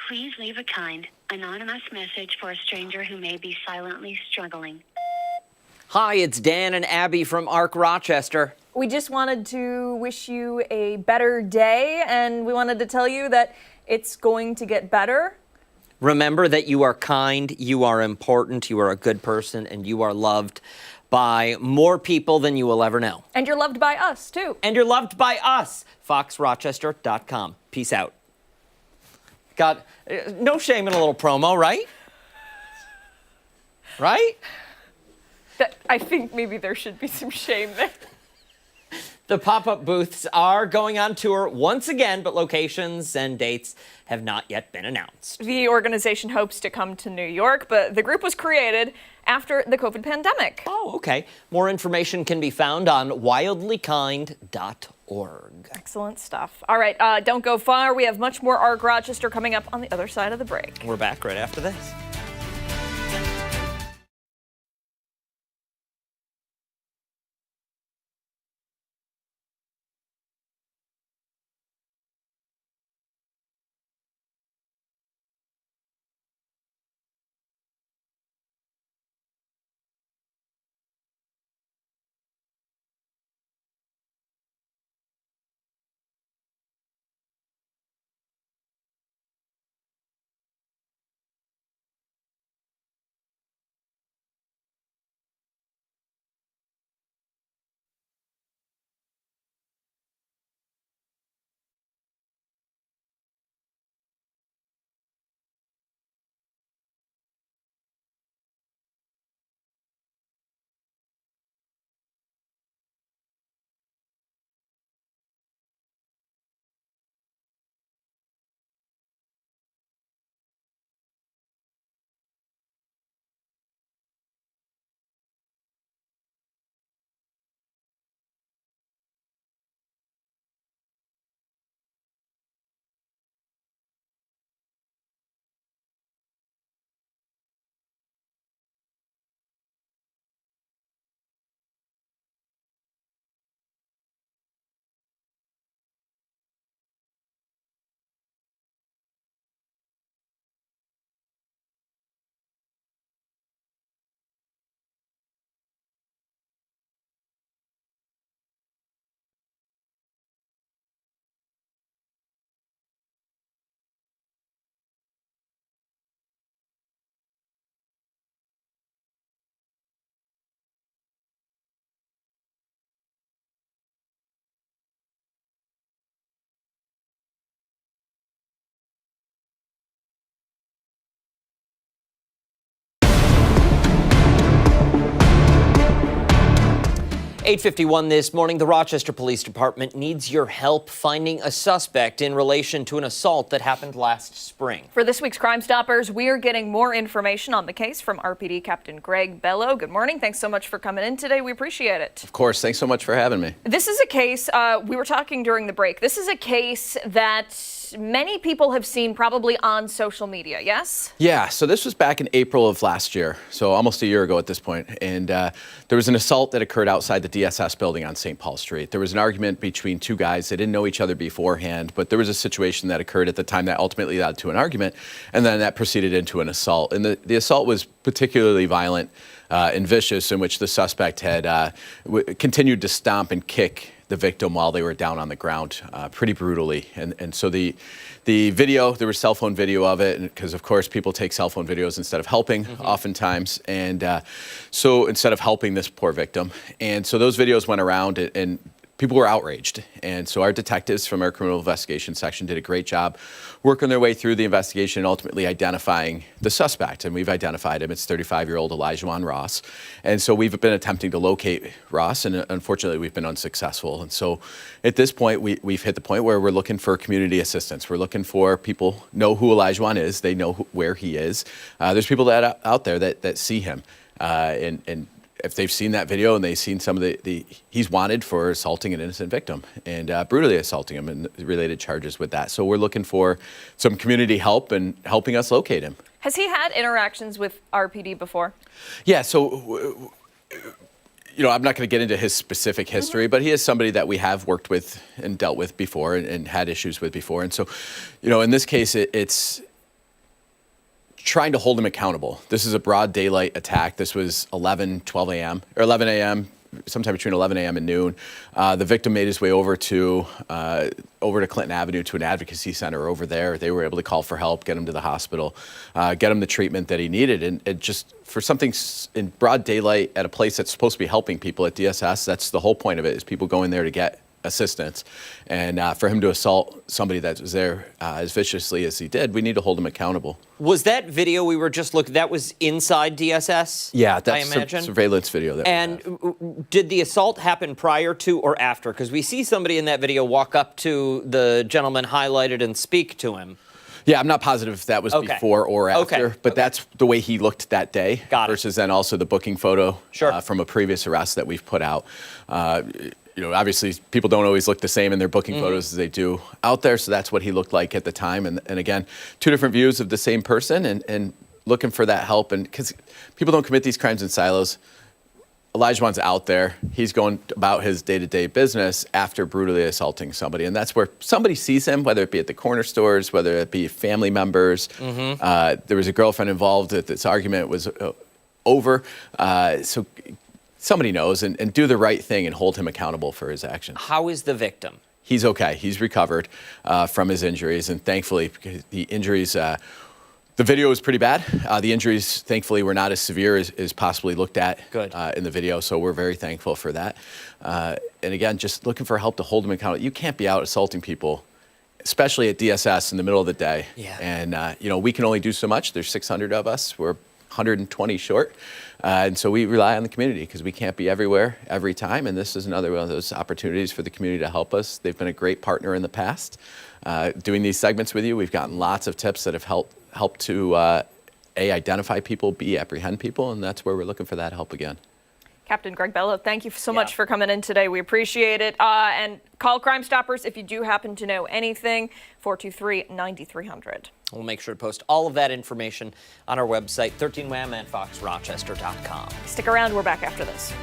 Please leave a kind, anonymous message for a stranger who may be silently struggling. Hi, it's Dan and Abby from Arc Rochester. We just wanted to wish you a better day, and we wanted to tell you that it's going to get better. Remember that you are kind, you are important, you are a good person, and you are loved by more people than you will ever know. And you're loved by us, too. And you're loved by us. FoxRochester.com. Peace out. God, no shame in a little promo, right? Right? I think maybe there should be some shame there. The pop-up booths are going on tour once again, but locations and dates have not yet been announced. The organization hopes to come to New York, but the group was created after the COVID pandemic. Oh, okay. More information can be found on wildlykind.org. Excellent stuff. All right, don't go far. We have much more Arc Rochester coming up on the other side of the break. We're back right after this. .851 this morning, the Rochester Police Department needs your help finding a suspect in relation to an assault that happened last spring. For this week's Crime Stoppers, we are getting more information on the case from RPD Captain Greg Bello. Good morning. Thanks so much for coming in today. We appreciate it. Of course. Thanks so much for having me. This is a case, we were talking during the break, this is a case that many people have seen probably on social media, yes? Yeah, so this was back in April of last year, so almost a year ago at this point. And there was an assault that occurred outside the DSS building on St. Paul Street. There was an argument between two guys. They didn't know each other beforehand, but there was a situation that occurred at the time that ultimately led to an argument, and then that proceeded into an assault. And the assault was particularly violent and vicious, in which the suspect had continued to stomp and kick the victim while they were down on the ground pretty brutally. And so the video, there was cell phone video of it, because of course people take cell phone videos instead of helping oftentimes. And so instead of helping this poor victim. And so those videos went around, and people were outraged. And so our detectives from our criminal investigation section did a great job working their way through the investigation and ultimately identifying the suspect. And we've identified him. It's 35-year-old Elijah Ross. And so we've been attempting to locate Ross, and unfortunately we've been unsuccessful. And so at this point, we've hit the point where we're looking for community assistance. We're looking for people know who Elijah is. They know where he is. There's people that out there that see him. And if they've seen that video and they've seen some of he's wanted for assaulting an innocent victim and brutally assaulting him, and related charges with that. So we're looking for some community help and helping us locate him. Has he had interactions with RPD before? Yeah, so, I'm not going to get into his specific history, but he is somebody that we have worked with and dealt with before and had issues with before. And so, in this case, it's trying to hold him accountable. This is a broad daylight attack. This was 11 a.m., sometime between 11 a.m. and noon. The victim made his way over to Clinton Avenue to an advocacy center over there. They were able to call for help, get him to the hospital, get him the treatment that he needed. And just for something in broad daylight at a place that's supposed to be helping people at DSS, that's the whole point of it, is people going there to get assistance. And for him to assault somebody that was there as viciously as he did, we need to hold him accountable. Was that video we were just looking, that was inside DSS? Yeah, that's I imagine. Surveillance video. That and did the assault happen prior to or after? Because we see somebody in that video walk up to the gentleman highlighted and speak to him. Yeah, I'm not positive if that was before or after, but that's the way he looked that day. Versus then also the booking photo from a previous arrest that we've put out. Obviously people don't always look the same in their booking photos as they do out there, so that's what he looked like at the time. And again, two different views of the same person, and looking for that help. And because people don't commit these crimes in silos, Elijah's out there. He's going about his day-to-day business after brutally assaulting somebody. And that's where somebody sees him, whether it be at the corner stores, whether it be family members. There was a girlfriend involved that this argument was over. So somebody knows, and do the right thing and hold him accountable for his actions. How is the victim? He's okay. He's recovered from his injuries, and thankfully, the injuries, the video was pretty bad. The injuries, thankfully, were not as severe as possibly looked at in the video, so we're very thankful for that. And again, just looking for help to hold him accountable. You can't be out assaulting people, especially at DSS in the middle of the day. Yeah. And, we can only do so much. There's 600 of us. We're 120 short. And so we rely on the community because we can't be everywhere every time. And this is another one of those opportunities for the community to help us. They've been a great partner in the past. Doing these segments with you, we've gotten lots of tips that have helped to A, identify people, B, apprehend people. And that's where we're looking for that help again. Captain Greg Bello, thank you so much for coming in today. We appreciate it. And call Crime Stoppers if you do happen to know anything, 423-9300. We'll make sure to post all of that information on our website, 13WAM and foxrochester.com. Stick around. We're back after this.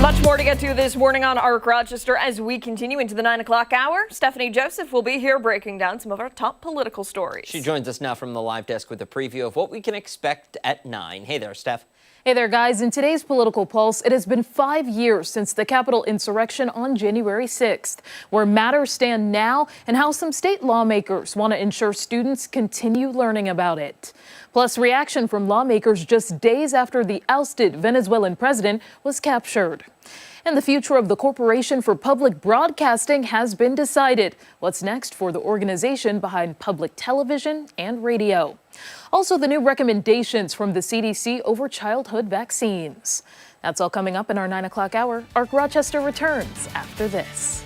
Much more to get to this morning on ARC Rochester as we continue into the 9 o'clock hour. Stephanie Joseph will be here breaking down some of our top political stories. She joins us now from the live desk with a preview of what we can expect at 9. Hey there, Steph. Hey there, guys. In today's Political Pulse, it has been 5 years since the Capitol insurrection on January 6th, where matters stand now and how some state lawmakers want to ensure students continue learning about it. Plus, reaction from lawmakers just days after the ousted Venezuelan president was captured. And the future of the Corporation for Public Broadcasting has been decided. What's next for the organization behind public television and radio? Also, the new recommendations from the CDC over childhood vaccines. That's all coming up in our 9 o'clock hour. ARC Rochester returns after this.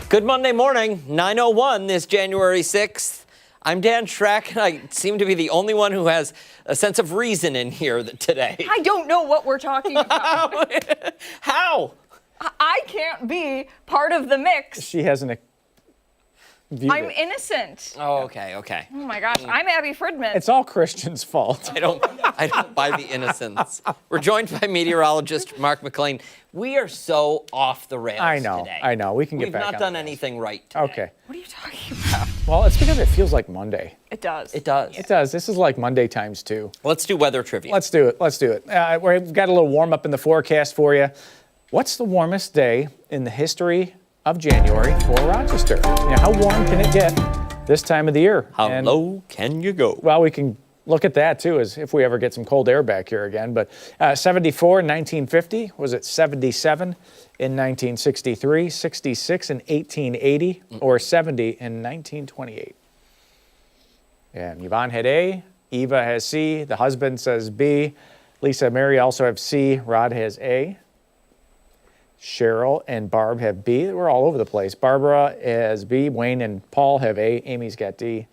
Good Monday morning, 9:01 this January 6th. I'm Dan Schrack, and I seem to be the only one who has a sense of reason in here today. I don't know what we're talking about. How? I can't be part of the mix. She hasn't viewed I'm it. innocent. Oh, okay. Oh my gosh, I'm Abby Fridman. It's all Christian's fault. I don't buy the innocence. We're joined by meteorologist Mark McLean. We are so off the rails today. I know. We can get We've back on not done the rails. anything right today. Okay. What are you talking about? Well, it's because it feels like Monday. It does. It does. It does. This is like Monday times 2. Let's do weather trivia. Let's do it. We've got a little warm up in the forecast for you. What's the warmest day in the history of January for Rochester? How warm can it get this time of the year? How low can you go? Well, we can look at that too, as if we ever get some cold air back here again. But 74 in 1950, was it 77 in 1963, 66 in 1880, or 70 in 1928? And Yvonne had A, Eva has C, the husband says B, Lisa and Mary also have C, Rod has A. Cheryl and Barb have B. We're all over the place. Barbara has B. Wayne and Paul have A. Amy's got D.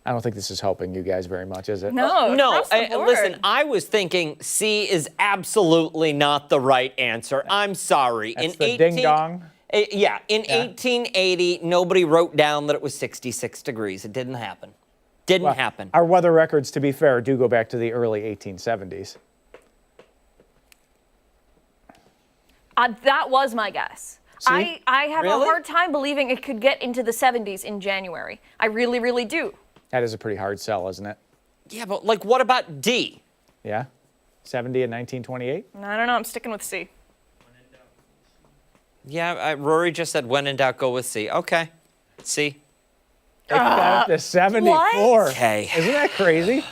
I don't think this is helping you guys very much, is it? No, No, across the board. listen, I was thinking C is absolutely not the right answer. I'm sorry. That's the ding-dong? Yeah, in 1880, nobody wrote down that it was 66 degrees. It didn't happen. Didn't happen. Our weather records, to be fair, do go back to the early 1870s. That was my guess. See? I have Really? a hard time believing it could get into the 70s in January. I really, really do. That is a pretty hard sell, isn't it? Yeah, but like, what about D? Yeah? 70 in 1928? I don't know. I'm sticking with C. Yeah, Rory just said when in doubt, go with C. Okay, C. They got it to 74. what? Okay. Isn't that crazy?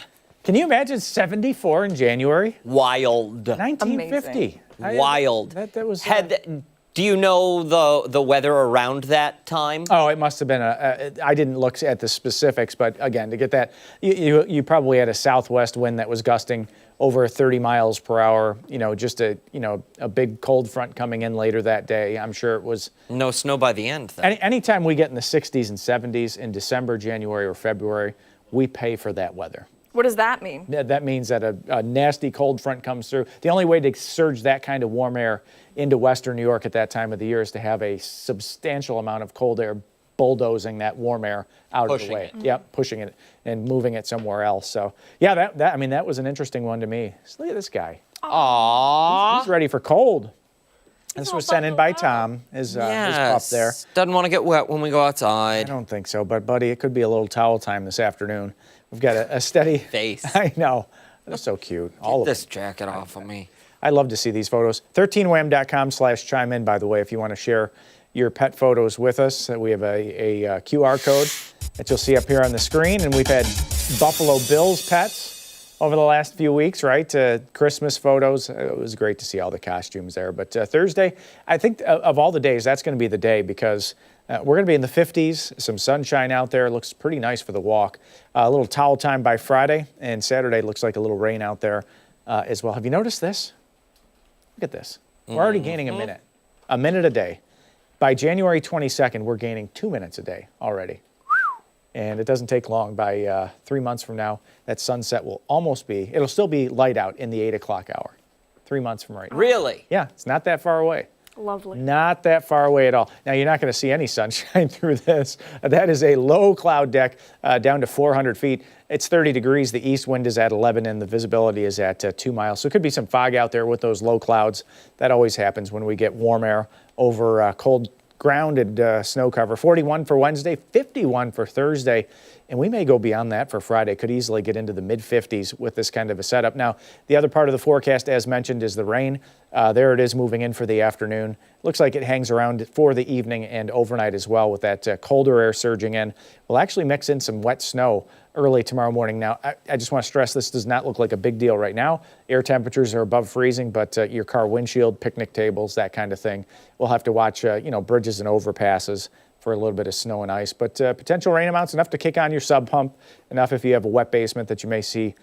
Can you imagine 74 in January? Wild. 1950. Wild. That was. Do you know the weather around that time? Oh, it must have been I didn't look at the specifics, but again, to get that, you probably had a southwest wind that was gusting over 30 miles per hour. Just a big cold front coming in later that day. I'm sure it was. No snow by the end, then. Anytime we get in the 60s and 70s in December, January, or February, we pay for that weather. What does that mean? That means that a nasty cold front comes through. The only way to surge that kind of warm air into western New York at that time of the year is to have a substantial amount of cold air bulldozing that warm air out of the way. Yep, pushing it and moving it somewhere else. So, yeah, that was an interesting one to me. Just look at this guy. Aww. He's ready for cold. This was sent in by Tom, his pup there. Doesn't want to get wet when we go I outside. don't think so, but buddy, it could be a little towel time this afternoon. We've got a steady face. I know. They're so cute. All of Get this them. jacket off of me. I love to see these photos. 13wham.com/chime in, by the way, if you want to share your pet photos with us. We have a QR code that you'll see up here on the screen, and we've had Buffalo Bills pets over the last few weeks, right? Christmas photos. It was great to see all the costumes there. But Thursday, I think of all the days, that's going to be the day because we're going to be in the 50s, some sunshine out there. It looks pretty nice for the walk. A little towel time by Friday, and Saturday looks like a little rain out there as well. Have you noticed this? Look at this. We're already gaining a minute a day. By January 22nd, we're gaining 2 minutes a day already. And it doesn't take long. By 3 months from now, that sunset will it'll still be light out in the 8 o'clock hour. 3 months from right now. Really? Yeah, it's not that far away. Lovely. Not that far away at all. Now, you're not going to see any sunshine through this. That is a low cloud deck down to 400 feet. It's 30 degrees. The east wind is at 11, and the visibility is at 2 miles. So it could be some fog out there with those low clouds. That always happens when we get warm air over cold ground and snow cover. 41 for Wednesday, 51 for Thursday. And we may go beyond that for Friday. Could easily get into the mid-50s with this kind of a setup. Now, the other part of the forecast, as mentioned, is the rain. There it is moving in for the afternoon. Looks like it hangs around for the evening and overnight as well with that colder air surging in. We'll actually mix in some wet snow early tomorrow morning. Now, I just want to stress this does not look like a big deal right now. Air temperatures are above freezing, but your car windshield, picnic tables, that kind of thing. We'll have to watch, bridges and overpasses for a little bit of snow and ice. But potential rain amounts enough to kick on your sub pump, enough if you have a wet basement that you may see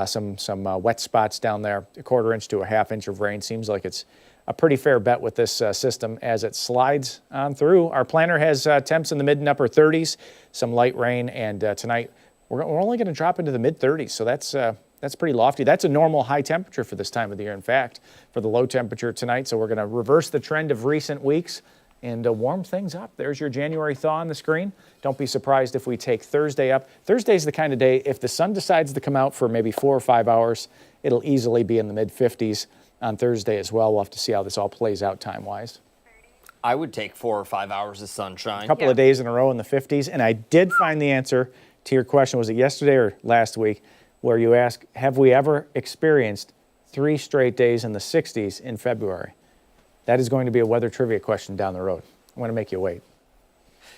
some wet spots down there. A quarter inch to a half inch of rain seems like it's a pretty fair bet with this system as it slides on through. Our planner has temps in the mid and upper 30s, some light rain, and tonight we're only going to drop into the mid 30s. So that's pretty lofty. That's a normal high temperature for this time of the year, in fact, for the low temperature tonight. So we're going to reverse the trend of recent weeks and warm things up. There's your January thaw on the screen. Don't be surprised if we take Thursday up. Thursday's the kind of day, if the sun decides to come out for maybe 4 or 5 hours, it'll easily be in the mid-50s on Thursday as well. We'll have to see how this all plays out time-wise. I would take 4 or 5 hours of sunshine. A couple of days in a row in the 50s, and I did find the answer to your question. Was it yesterday or last week, where you asked, have we ever experienced 3 straight days in the 60s in February? That is going to be a weather trivia question down the road. I'm going to make you wait.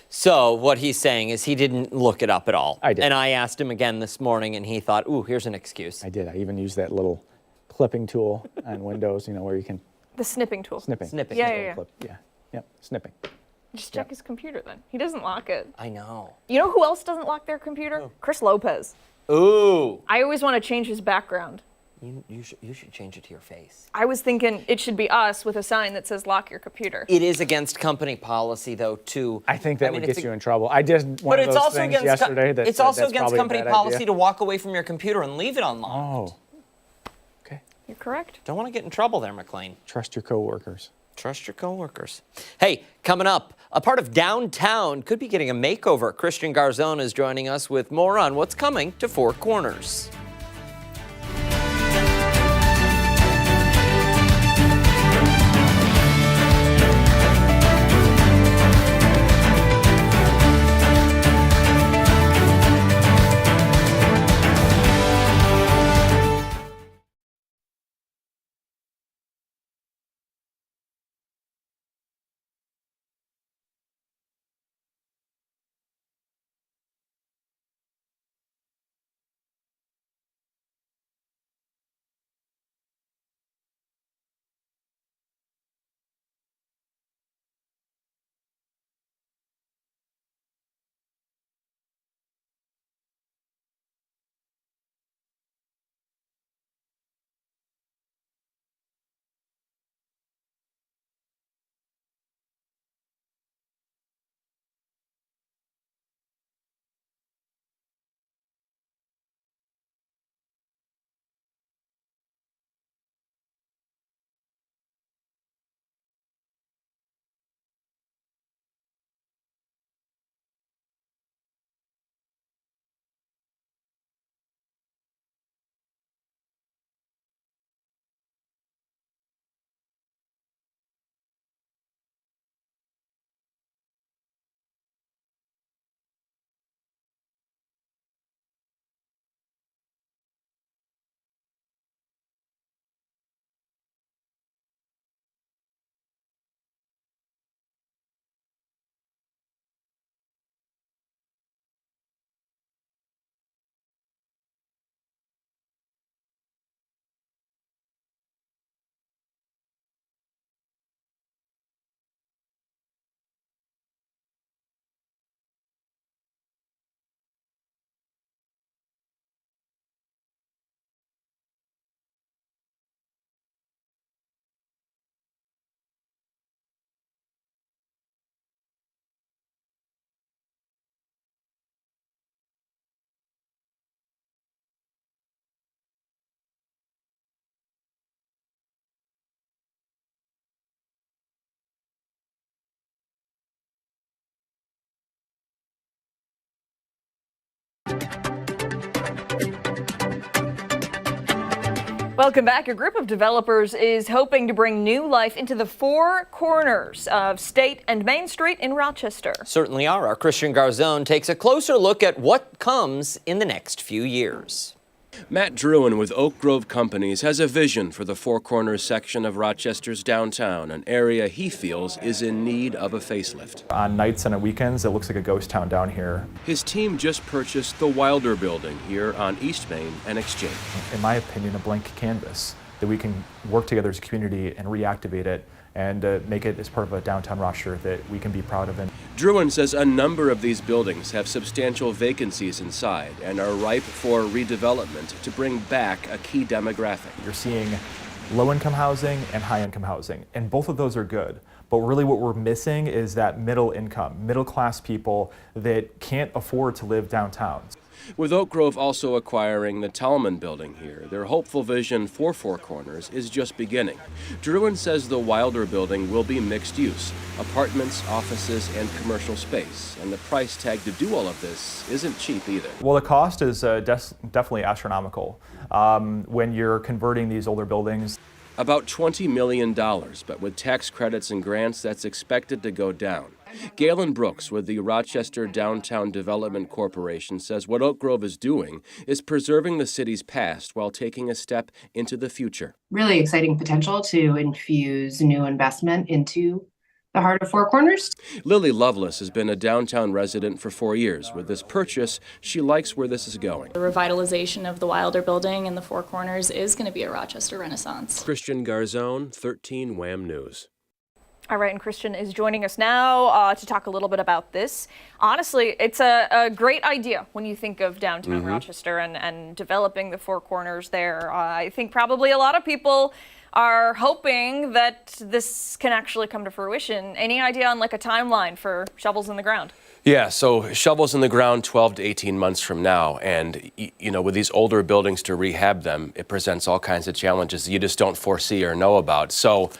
So what he's saying is he didn't look it up at all. I did. And I asked him again this morning, and he thought, ooh, here's an excuse. I did. I even used that little clipping tool on Windows, where you can... The snipping tool. Snipping. Yeah. Clip. Yep, snipping. Just check his computer then. He doesn't lock it. I know. You know who else doesn't lock their computer? Chris Lopez. Ooh. I always want to change his background. You should change it to your face. I was thinking it should be us with a sign that says lock your computer. It is against company policy, though, to... I think that would get you in trouble. I did one of those things yesterday. It's also that's against probably a company bad policy idea. to walk away from your computer and leave it unlocked. Oh, okay. You're correct. Don't want to get in trouble there, McLean. Trust your coworkers. Trust your coworkers. Hey, coming up, a part of downtown could be getting a makeover. Christian Garzone is joining us with more on what's coming to Four Corners. Welcome back. A group of developers is hoping to bring new life into the four corners of State and Main Street in Rochester. Certainly are. Our Christian Garzone takes a closer look at what comes in the next few years. Matt Druin with Oak Grove Companies has a vision for the Four Corners section of Rochester's downtown, an area he feels is in need of a facelift. On nights and on weekends, it looks like a ghost town down here. His team just purchased the Wilder Building here on East Main and Exchange. In my opinion, a blank canvas that we can work together as a community and reactivate it and make it as part of a downtown Rochester that we can be proud of. Druin says a number of these buildings have substantial vacancies inside and are ripe for redevelopment to bring back a key demographic. You're seeing low-income housing and high-income housing, and both of those are good. But really what we're missing is that middle income, middle-class people that can't afford to live downtown. With Oak Grove also acquiring the Tallman Building here, their hopeful vision for Four Corners is just beginning. Druin says the Wilder Building will be mixed use, apartments, offices, and commercial space. And the price tag to do all of this isn't cheap either. Well, the cost is definitely astronomical when you're converting these older buildings. About $20 million, but with tax credits and grants, that's expected to go down. Galen Brooks with the Rochester Downtown Development Corporation says what Oak Grove is doing is preserving the city's past while taking a step into the future. Really exciting potential to infuse new investment into the heart of Four Corners. Lily Lovelace has been a downtown resident for 4 years. With this purchase, she likes where this is going. The revitalization of the Wilder Building and the Four Corners is going to be a Rochester renaissance. Christian Garzone, 13 Wham News. All right, and Christian is joining us now to talk a little bit about this. Honestly, it's a great idea when you think of downtown Rochester and developing the Four Corners there. I think probably a lot of people are hoping that this can actually come to fruition. Any idea on like a timeline for shovels in the ground? Yeah, so shovels in the ground 12 to 18 months from now. And, you know, with these older buildings to rehab them, it presents all kinds of challenges you just don't foresee or know about. So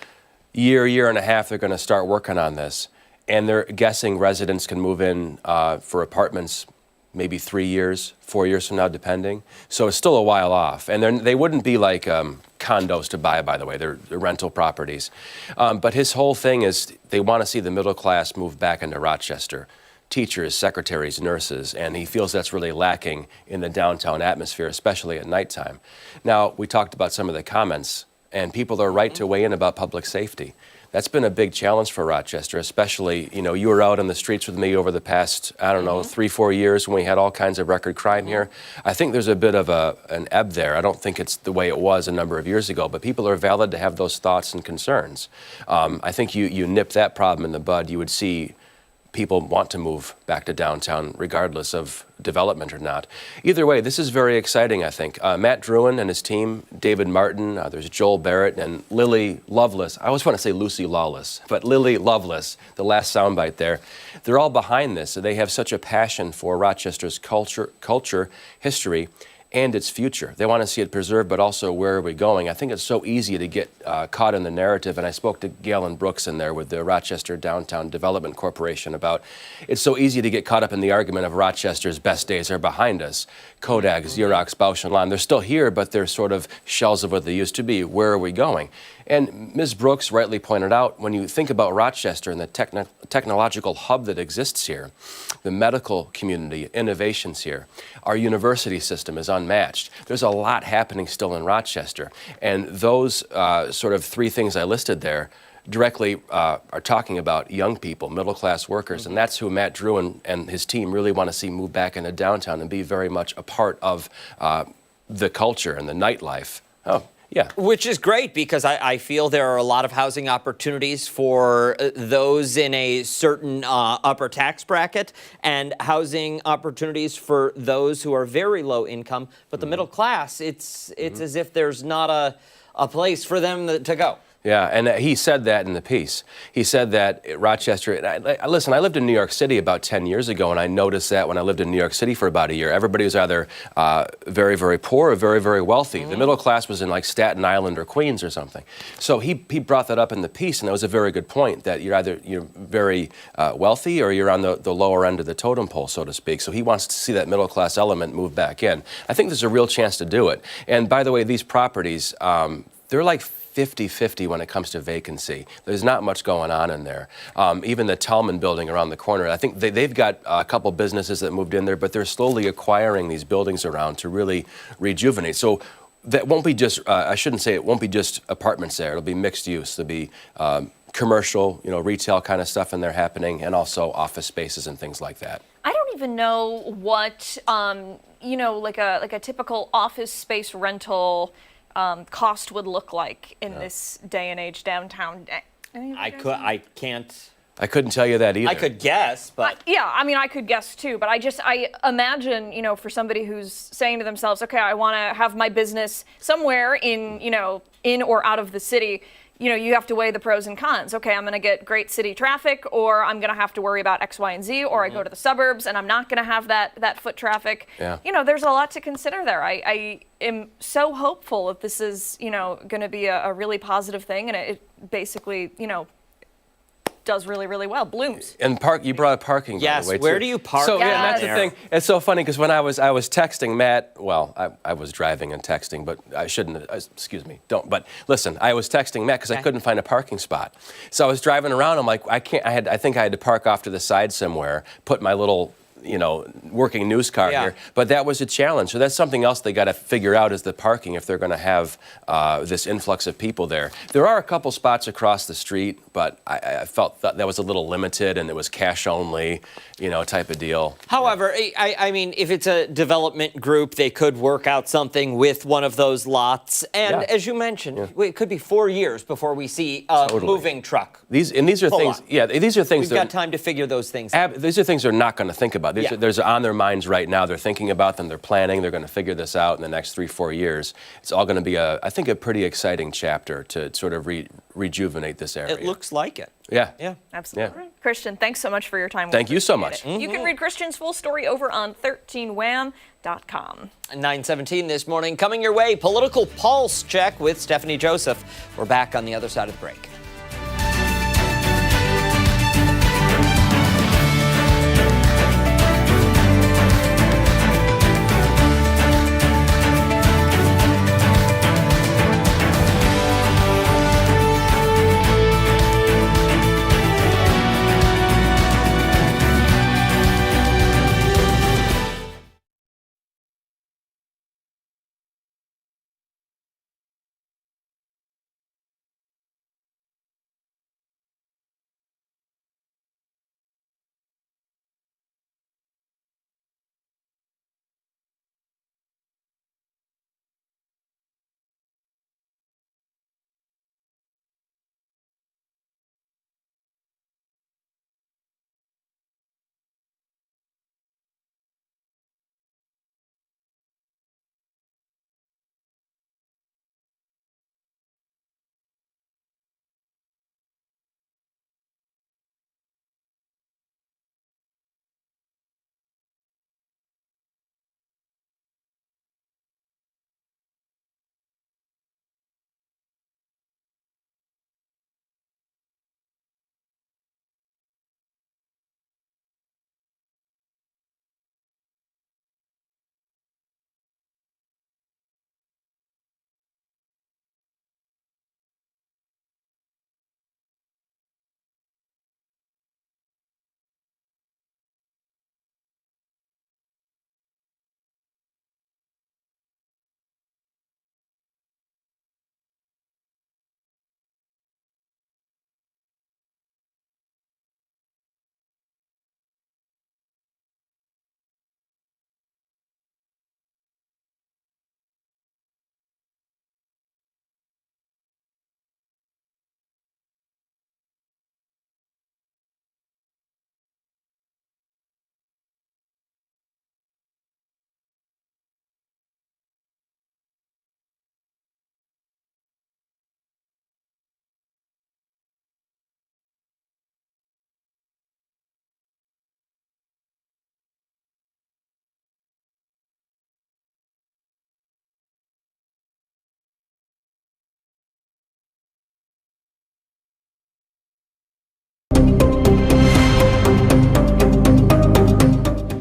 year and a half, they're going to start working on this. And they're guessing residents can move in for apartments maybe 3 years, 4 years from now, depending. So it's still a while off. And they wouldn't be like condos to buy, by the way. They're rental properties. But his whole thing is they want to see the middle class move back into Rochester. Teachers, secretaries, nurses, and he feels that's really lacking in the downtown atmosphere, especially at nighttime. Now, we talked about some of the comments, and people are right to weigh in about public safety. That's been a big challenge for Rochester, especially, you know, you were out on the streets with me over the past, I don't know, 3-4 years when we had all kinds of record crime here. I think there's a bit of an ebb there. I don't think it's the way it was a number of years ago, but people are valid to have those thoughts and concerns. I think you nip that problem in the bud, you would see people want to move back to downtown regardless of development or not. Either way, this is very exciting, I think. Matt Druin and his team, David Martin, there's Joel Barrett and Lily Lovelace. I always want to say Lucy Lawless, but Lily Lovelace, the last soundbite there. They're all behind this. They have such a passion for Rochester's culture, history, and its future. They want to see it preserved, but also where are we going? I think it's so easy to get caught in the narrative, and I spoke to Galen Brooks in there with the Rochester Downtown Development Corporation about it's so easy to get caught up in the argument of Rochester's best days are behind us. Kodak, Xerox, Bausch & Lomb, they're still here, but they're sort of shells of what they used to be. Where are we going? And Ms. Brooks rightly pointed out, when you think about Rochester and the technological hub that exists here, the medical community, innovations here, our university system is unmatched. There's a lot happening still in Rochester. And those sort of three things I listed there directly are talking about young people, middle-class workers, and that's who Matt Druin and his team really want to see move back into downtown and be very much a part of the culture and the nightlife. Oh. Yeah. Which is great because I feel there are a lot of housing opportunities for those in a certain upper tax bracket and housing opportunities for those who are very low income. But the middle class, it's as if there's not a place for them to go. Yeah, and he said that in the piece. He said that Rochester, listen, I lived in New York City about 10 years ago, and I noticed that when I lived in New York City for about a year, everybody was either very, very poor or very, very wealthy. The middle class was in like Staten Island or Queens or something. So he brought that up in the piece, and that was a very good point, that you're very wealthy or you're on the lower end of the totem pole, so to speak. So he wants to see that middle class element move back in. I think there's a real chance to do it. And by the way, these properties, they're like 50-50 when it comes to vacancy. There's not much going on in there. Even the Tallman building around the corner, I think they've got a couple businesses that moved in there, but they're slowly acquiring these buildings around to really rejuvenate. So that won't be just, I shouldn't say it won't be just apartments there. It'll be mixed use. There'll be commercial, retail kind of stuff in there happening, and also office spaces and things like that. I don't even know what, like a typical office space rental cost would look like in this day and age downtown. I couldn't tell you that either. I could guess, but I could guess too. But I imagine, for somebody who's saying to themselves, okay, I want to have my business somewhere in or out of the city. You have to weigh the pros and cons. Okay, I'm going to get great city traffic, or I'm going to have to worry about X, Y, and Z, or I go to the suburbs and I'm not going to have that foot traffic. Yeah. There's a lot to consider there. I am so hopeful that this is, going to be a really positive thing, and it basically, does really, really well, blooms. And you brought up parking, yes, by the way, where too. do you park? So that's the thing. It's so funny because when I was texting Matt, I was driving and texting, but I shouldn't. Excuse me, don't. But listen, I was texting Matt because I couldn't find a parking spot. So I was driving around. I'm like, I can't. I think I had to park off to the side somewhere, put my little working news car here. But that was a challenge. So that's something else they got to figure out is the parking if they're going to have this influx of people there. There are a couple spots across the street, but I felt that was a little limited and it was cash only, type of deal. However, I mean, if it's a development group, they could work out something with one of those lots. And as you mentioned, it could be 4 years before we see a moving truck. These are things. These are things. We've got time to figure those things out. These are things they're not going to think about. These are on their minds right now. They're thinking about them. They're planning. They're going to figure this out in the next 3-4 years. It's all going to be I think, a pretty exciting chapter to sort of rejuvenate this area. It looks like it. Yeah. Absolutely. Yeah. Christian, thanks so much for your time. Thank you so much. You can read Christian's full story over on 13wham.com. 9:17 this morning. Coming your way, Political Pulse Check with Stephanie Joseph. We're back on the other side of the break.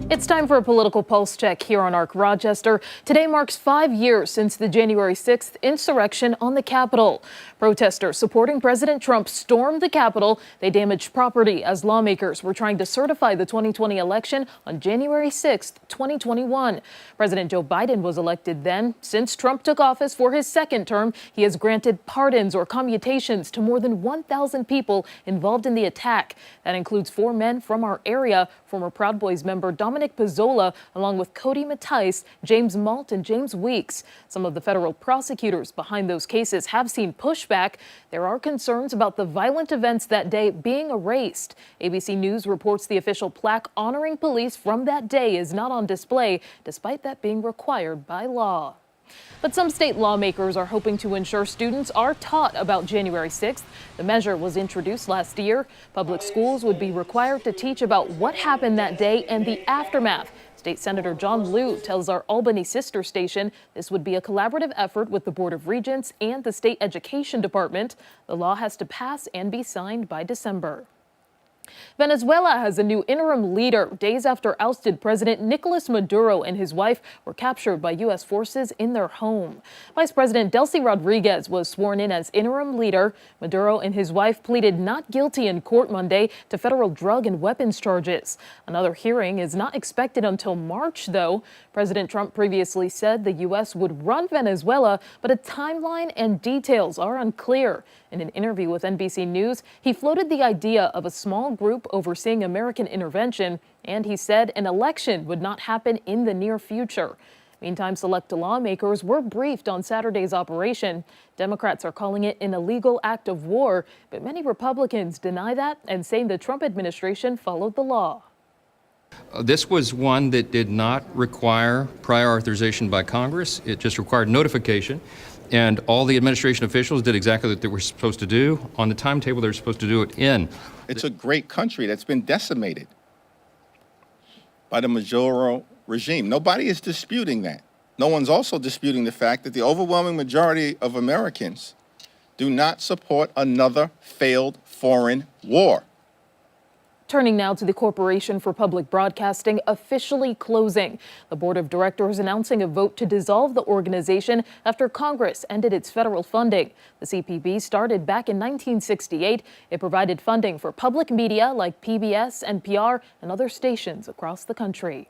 It's time for a political pulse check here on ARC Rochester. Today marks 5 years since the January 6th insurrection on the Capitol. Protesters supporting President Trump stormed the Capitol. They damaged property as lawmakers were trying to certify the 2020 election on January 6th, 2021. President Joe Biden was elected then. Since Trump took office for his second term, he has granted pardons or commutations to more than 1,000 people involved in the attack. That includes 4 men from our area, former Proud Boys member Dominic Pizzola, along with Cody Mattice, James Malt, and James Weeks. Some of the federal prosecutors behind those cases have seen pushback. There are concerns about the violent events that day being erased. ABC News reports the official plaque honoring police from that day is not on display, despite that being required by law. But some state lawmakers are hoping to ensure students are taught about January 6th. The measure was introduced last year. Public schools would be required to teach about what happened that day and the aftermath. State Senator John Liu tells our Albany sister station this would be a collaborative effort with the Board of Regents and the State Education Department. The law has to pass and be signed by December. Venezuela has a new interim leader days after ousted President Nicolas Maduro and his wife were captured by U.S. forces in their home. Vice President Delcy Rodriguez was sworn in as interim leader. Maduro and his wife pleaded not guilty in court Monday to federal drug and weapons charges. Another hearing is not expected until March, though. President Trump previously said the U.S. would run Venezuela, but a timeline and details are unclear. In an interview with NBC News, he floated the idea of a small group overseeing American intervention, and he said an election would not happen in the near future. Meantime, select lawmakers were briefed on Saturday's operation. Democrats are calling it an illegal act of war, but many Republicans deny that and say the Trump administration followed the law. This was one that did not require prior authorization by Congress. It just required notification. And all the administration officials did exactly what they were supposed to do on the timetable they were supposed to do it in. It's a great country that's been decimated by the Maduro regime. Nobody is disputing that. No one's also disputing the fact that the overwhelming majority of Americans do not support another failed foreign war. Turning now to the Corporation for Public Broadcasting officially closing. The board of directors announcing a vote to dissolve the organization after Congress ended its federal funding. The CPB started back in 1968. It provided funding for public media like PBS, NPR, and other stations across the country.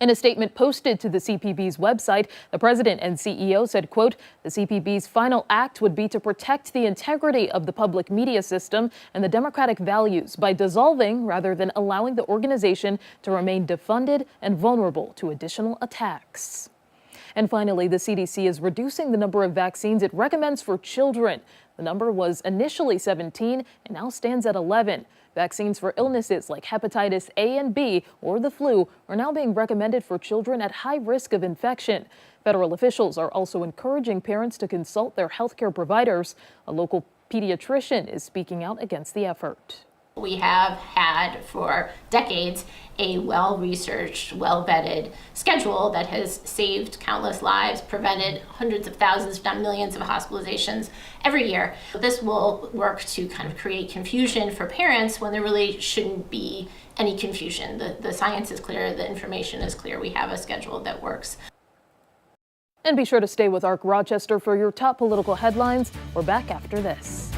In a statement posted to the CPB's website, the president and CEO said, quote, the CPB's final act would be to protect the integrity of the public media system and the democratic values by dissolving rather than allowing the organization to remain defunded and vulnerable to additional attacks. And finally, the CDC is reducing the number of vaccines it recommends for children. The number was initially 17 and now stands at 11. Vaccines for illnesses like hepatitis A and B or the flu are now being recommended for children at high risk of infection. Federal officials are also encouraging parents to consult their healthcare providers. A local pediatrician is speaking out against the effort. We have had for decades a well-researched, well-vetted schedule that has saved countless lives, prevented hundreds of thousands, if not millions of hospitalizations every year. This will work to kind of create confusion for parents when there really shouldn't be any confusion. The science is clear, the information is clear. We have a schedule that works. And be sure to stay with ARC Rochester for your top political headlines. We're back after this.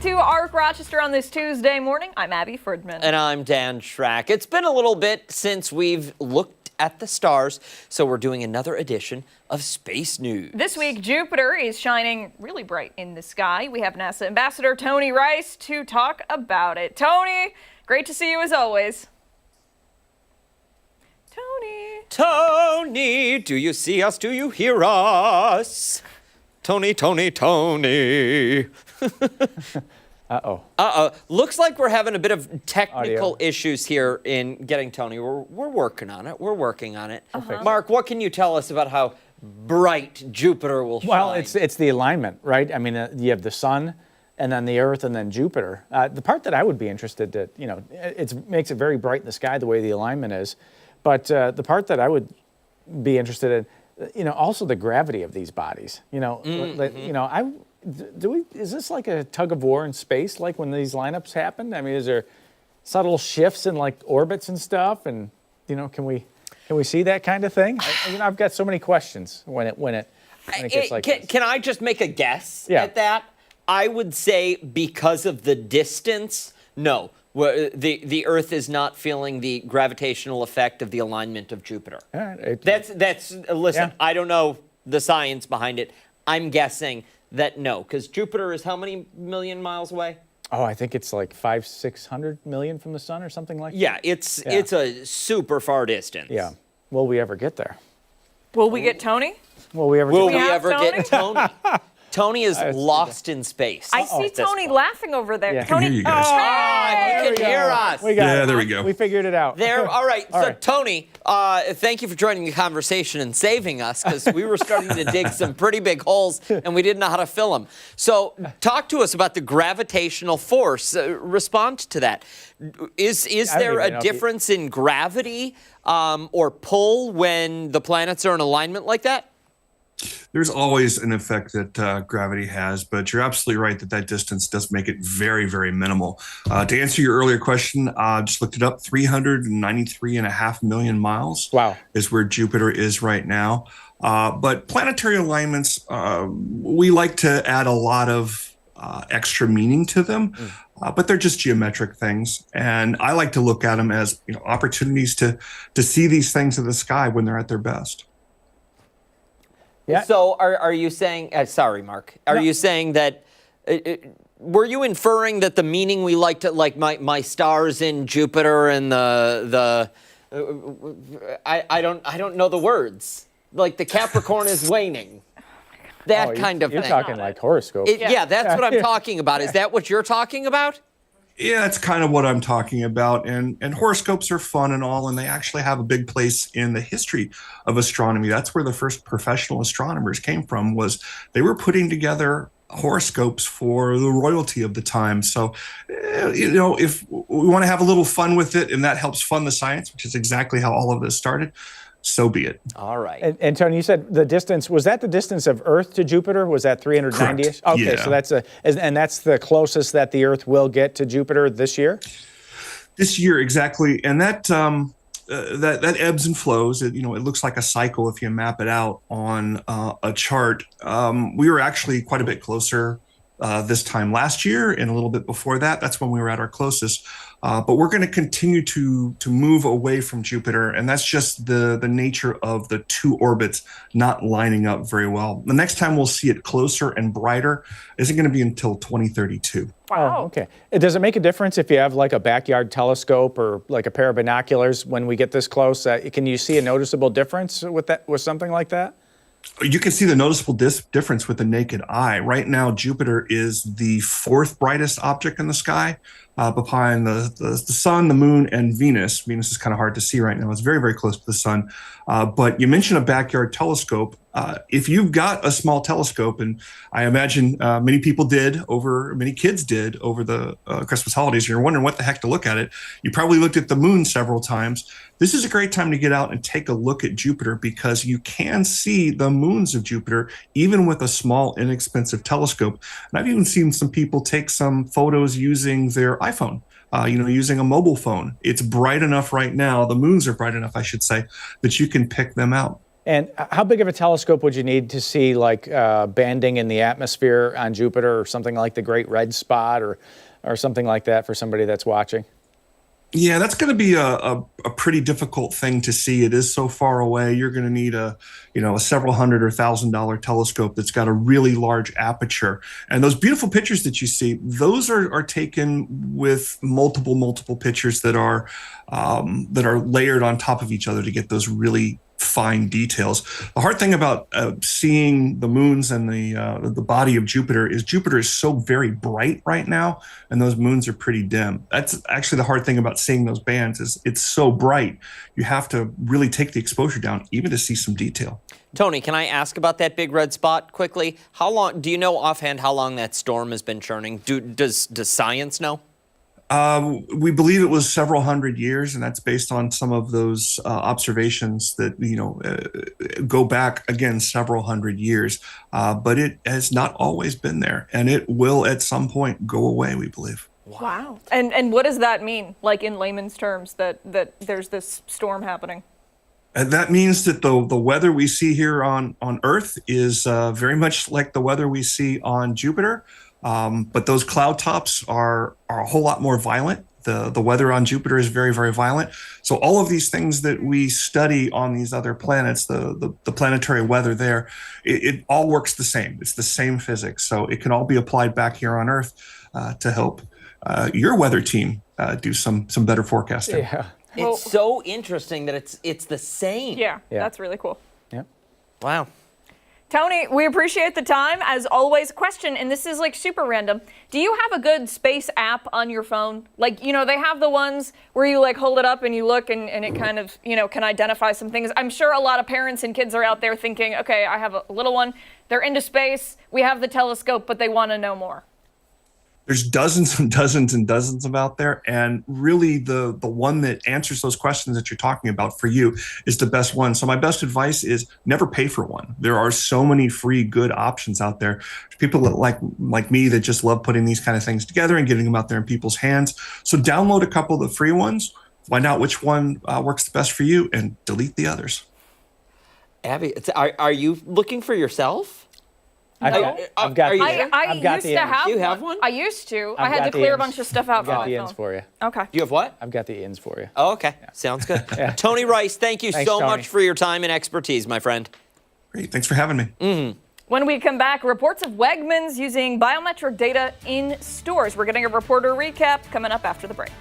to ARC Rochester on this Tuesday morning. I'm Abby Ferdman. And I'm Dan Schrack. It's been a little bit since we've looked at the stars, so we're doing another edition of Space News. This week, Jupiter is shining really bright in the sky. We have NASA Ambassador Tony Rice to talk about it. Tony, great to see you as always. Tony, do you see us? Do you hear us? Tony. Uh-oh. Looks like we're having a bit of technical issues here in getting Tony. We're working on it. We're working on it. Mark, what can you tell us about how bright Jupiter will shine? Well, it's the alignment, right? I mean, you have the sun, and then the Earth, and then Jupiter. The part that I would be interested to, it makes it very bright in the sky the way the alignment is. But the part that I would be interested in, also the gravity of these bodies. Is this like a tug of war in space, like when these lineups happen? I mean, is there subtle shifts in like orbits and stuff? And can we see that kind of thing? I've got so many questions when it gets like this. Can I just make a guess at that? I would say because of the distance, no. The Earth is not feeling the gravitational effect of the alignment of Jupiter. Listen, I don't know the science behind it. I'm guessing that no, because Jupiter is how many million miles away? Oh, I think it's like 500-600 million from the sun or something like that. Yeah, it's a super far distance. Yeah. Will we ever get there? Will we get Tony? Will we ever get Tony? Tony is lost in space. I see Tony laughing over there. Yeah. Tony, I can hear you guys. Hey! You can hear us. We got it. There we go. We figured it out. All right. Tony, thank you for joining the conversation and saving us, because we were starting to dig some pretty big holes and we didn't know how to fill them. So talk to us about the gravitational force. Respond to that. Is there a difference in gravity or pull when the planets are in alignment like that? There's always an effect that gravity has, but you're absolutely right that distance does make it very, very minimal. To answer your earlier question, just looked it up, 393.5 million miles is where Jupiter is right now. But planetary alignments, we like to add a lot of extra meaning to them, but they're just geometric things. And I like to look at them as opportunities to see these things in the sky when they're at their best. Yeah. So are you saying, sorry, Mark, are you saying that, were you inferring that the meaning we like to, like my stars in Jupiter and I don't know the words, like the Capricorn is waning, that kind of thing. You're talking like horoscope. Yeah, that's what I'm talking about. Is that what you're talking about? Yeah, that's kind of what I'm talking about. And horoscopes are fun and all, and they actually have a big place in the history of astronomy. That's where the first professional astronomers came from, was they were putting together horoscopes for the royalty of the time. So, if we want to have a little fun with it and that helps fund the science, which is exactly how all of this started, so be it. All right. And Tony, you said the distance, was that the distance of Earth to Jupiter? Was that 390-ish? Correct. Okay, so that's that's the closest that the Earth will get to Jupiter this year? This year, exactly. And that ebbs and flows. It looks like a cycle if you map it out on a chart. We were actually quite a bit closer this time last year and a little bit before that. That's when we were at our closest. But we're going to continue to move away from Jupiter, and that's just the nature of the two orbits not lining up very well. The next time we'll see it closer and brighter isn't going to be until 2032. Wow. Oh, okay. Does it make a difference if you have like a backyard telescope or like a pair of binoculars when we get this close? Can you see a noticeable difference with something like that? You can see the noticeable difference with the naked eye. Right now, Jupiter is the fourth brightest object in the sky, behind the sun, the moon, and Venus. Venus is kind of hard to see right now. It's very, very close to the sun. But you mentioned a backyard telescope. If you've got a small telescope, and I imagine many kids did over the Christmas holidays, and you're wondering what the heck to look at it, you probably looked at the moon several times. This is a great time to get out and take a look at Jupiter, because you can see the moons of Jupiter even with a small, inexpensive telescope. And I've even seen some people take some photos using their iPhone, using a mobile phone. It's bright enough right now, the moons are bright enough, I should say, that you can pick them out. And how big of a telescope would you need to see like banding in the atmosphere on Jupiter, or something like the Great Red Spot, or something like that for somebody that's watching? Yeah, that's going to be a pretty difficult thing to see. It is so far away. You're going to need a several hundred or $1,000 telescope that's got a really large aperture. And those beautiful pictures that you see, those are taken with multiple pictures that are layered on top of each other to get those really fine details. The hard thing about seeing the moons and the body of Jupiter is so very bright right now, and those moons are pretty dim. That's actually the hard thing about seeing those bands, is it's so bright. You have to really take the exposure down even to see some detail. Tony, can I ask about that big red spot quickly? How long, do you know offhand how long that storm has been churning? Does science know? We believe it was several hundred years, and that's based on some of those observations that go back again several hundred years. But it has not always been there, and it will at some point go away, we believe. Wow. And what does that mean, like in layman's terms, that there's this storm happening? And that means that the weather we see here on Earth is very much like the weather we see on Jupiter. But those cloud tops are a whole lot more violent. The weather on Jupiter is very, very violent. So all of these things that we study on these other planets, the planetary weather there, it all works the same. It's the same physics. So it can all be applied back here on Earth to help your weather team do some better forecasting. Yeah. It's so interesting that it's the same. Yeah, that's really cool. Yeah. Wow. Tony, we appreciate the time. As always, question, and this is like super random. Do you have a good space app on your phone? Like, they have the ones where you like hold it up and you look and it kind of, can identify some things. I'm sure a lot of parents and kids are out there thinking, okay, I have a little one. They're into space. We have the telescope, but they want to know more. There's dozens and dozens and dozens of out there, and really the one that answers those questions that you're talking about for you is the best one. So my best advice is never pay for one. There are so many free good options out there. There's people that like me that just love putting these kind of things together and getting them out there in people's hands. So download a couple of the free ones, find out which one works the best for you, and delete the others. Abby, are you looking for yourself? I've got the ins. You have one? I used to. I had to clear a bunch of stuff out for my phone. I've got the ins for you. Okay. You have what? I've got the ins for you. Oh, okay. Yeah. Sounds good. Yeah. Tony Rice, thank you so much for your time and expertise, my friend. Great. Thanks for having me. Mm-hmm. When we come back, reports of Wegmans using biometric data in stores. We're getting a reporter recap coming up after the break.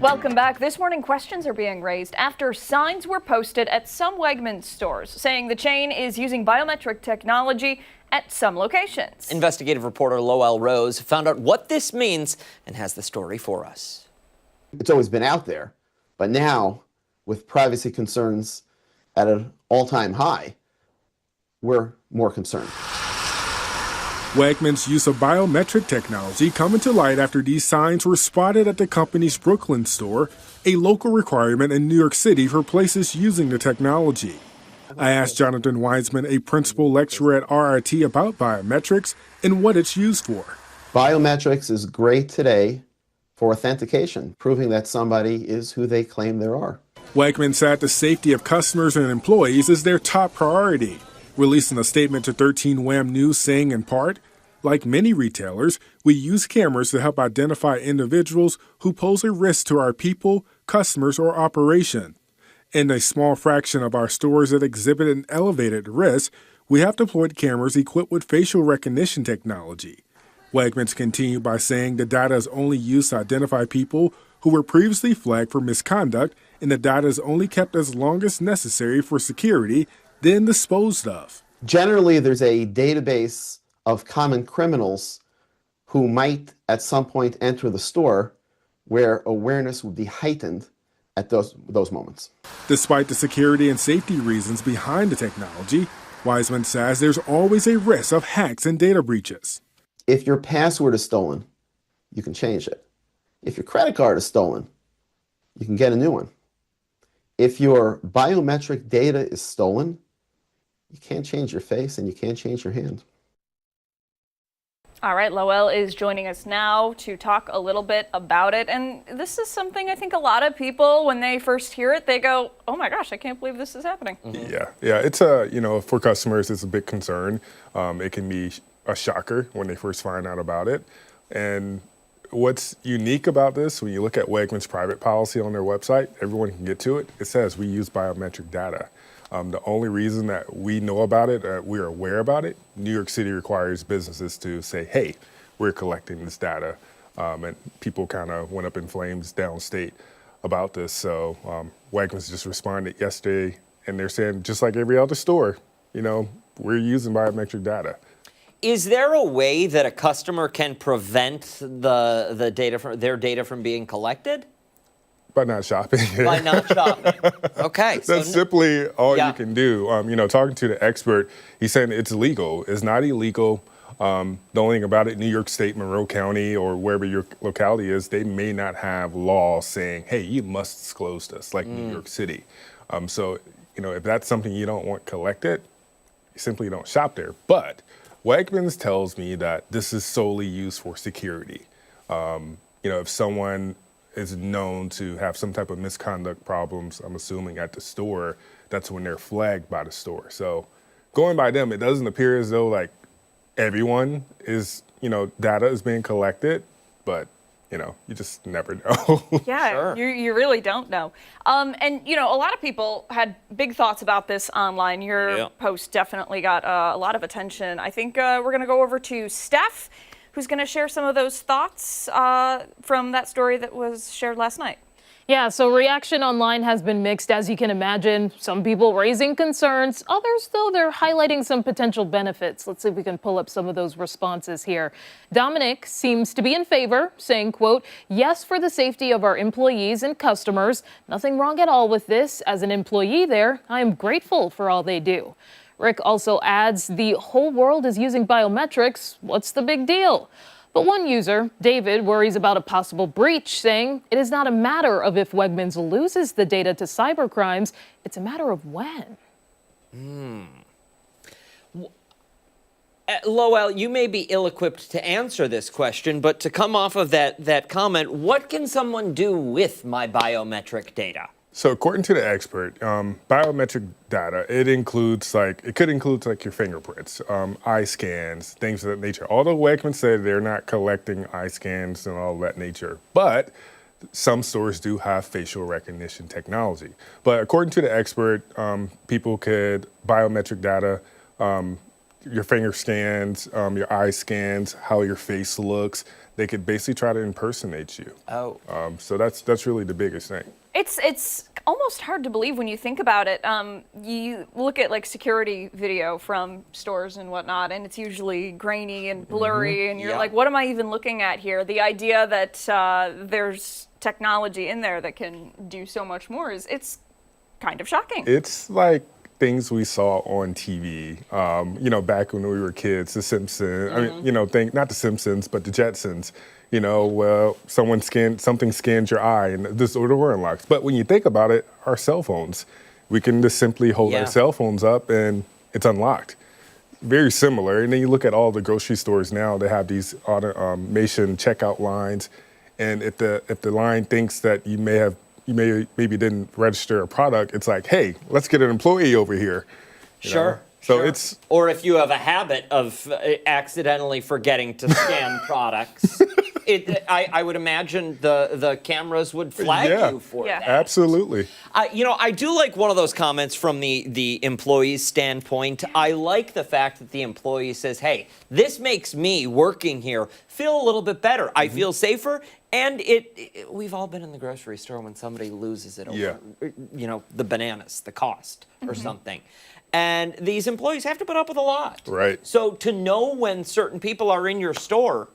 Welcome back. This morning, questions are being raised after signs were posted at some Wegmans stores saying the chain is using biometric technology at some locations. Investigative reporter Lowell Rose found out what this means and has the story for us. It's always been out there, but now, with privacy concerns at an all-time high, we're more concerned. Wegmans' use of biometric technology coming to light after these signs were spotted at the company's Brooklyn store, a local requirement in New York City for places using the technology. I asked Jonathan Wiseman, a principal lecturer at RIT, about biometrics and what it's used for. Biometrics is great today for authentication, proving that somebody is who they claim they are. Wegmans said the safety of customers and employees is their top priority, releasing a statement to 13 WHAM News saying in part, like many retailers, we use cameras to help identify individuals who pose a risk to our people, customers, or operation. In a small fraction of our stores that exhibit an elevated risk, we have deployed cameras equipped with facial recognition technology. Wegmans continued by saying the data is only used to identify people who were previously flagged for misconduct, and the data is only kept as long as necessary for security, then disposed of. Generally, there's a database of common criminals who might at some point enter the store where awareness would be heightened at those moments. Despite the security and safety reasons behind the technology, Wiseman says there's always a risk of hacks and data breaches. If your password is stolen, you can change it. If your credit card is stolen, you can get a new one. If your biometric data is stolen, you can't change your face and you can't change your hand. All right, Lowell is joining us now to talk a little bit about it. And this is something I think a lot of people, when they first hear it, they go, oh my gosh, I can't believe this is happening. Yeah, it's for customers, it's a big concern. It can be a shocker when they first find out about it. And what's unique about this, when you look at Wegmans' private policy on their website, everyone can get to it. It says we use biometric data. The only reason that we know about it, we're aware about it, New York City requires businesses to say, hey, we're collecting this data. And people kind of went up in flames downstate about this. So Wegmans just responded yesterday, and they're saying, just like every other store, we're using biometric data. Is there a way that a customer can prevent their data from being collected? By not shopping. By not shopping. Okay. That's simply all you can do. Talking to the expert, he's saying it's legal. It's not illegal. The only thing about it, New York State, Monroe County, or wherever your locality is, they may not have laws saying, hey, you must disclose this, like New York City. So, if that's something you don't want collected, you simply don't shop there. But Wegmans tells me that this is solely used for security. If someone is known to have some type of misconduct problems, I'm assuming at the store, that's when they're flagged by the store. So going by them, it doesn't appear as though like everyone is, data is being collected, but you just never know. Yeah, sure. You really don't know. And a lot of people had big thoughts about this online. Your post definitely got a lot of attention. I think we're going to go over to Steph, who's going to share some of those thoughts from that story that was shared last night. Yeah, so reaction online has been mixed, as you can imagine. Some people raising concerns. Others, though, they're highlighting some potential benefits. Let's see if we can pull up some of those responses here. Dominic seems to be in favor, saying, quote, yes, for the safety of our employees and customers. Nothing wrong at all with this. As an employee there, I am grateful for all they do. Rick also adds, the whole world is using biometrics. What's the big deal? But one user, David, worries about a possible breach, saying it is not a matter of if Wegmans loses the data to cybercrimes, it's a matter of when. Lowell, you may be ill-equipped to answer this question, but to come off of that comment, what can someone do with my biometric data? So according to the expert, biometric data, it could include your fingerprints, eye scans, things of that nature. Although Wegmans said they're not collecting eye scans and all that nature, but some stores do have facial recognition technology. But according to the expert, biometric data, your finger scans, your eye scans, how your face looks. They could basically try to impersonate you. Oh. So that's really the biggest thing. It's almost hard to believe when you think about it. You look at like security video from stores and whatnot, and it's usually grainy and blurry, and you're like, what am I even looking at here? The idea that there's technology in there that can do so much more it's kind of shocking. It's like things we saw on TV, back when we were kids, The Simpsons. I mean, not The Simpsons, but The Jetsons. Something scans your eye and the door unlocks. But when you think about it, our cell phones, we can just simply hold our cell phones up and it's unlocked. Very similar. And then you look at all the grocery stores now, they have these automation checkout lines. And if the line thinks that you maybe didn't register a product, it's like, hey, let's get an employee over here. Sure. So it's... Or if you have a habit of accidentally forgetting to scan products, I would imagine the cameras would flag you for that. Absolutely. I do like one of those comments from the employee's standpoint. I like the fact that the employee says, hey, this makes me working here feel a little bit better. I feel safer. And we've all been in the grocery store when somebody loses it over, the bananas, the cost or something. And these employees have to put up with a lot. Right. So to know when certain people are in your store,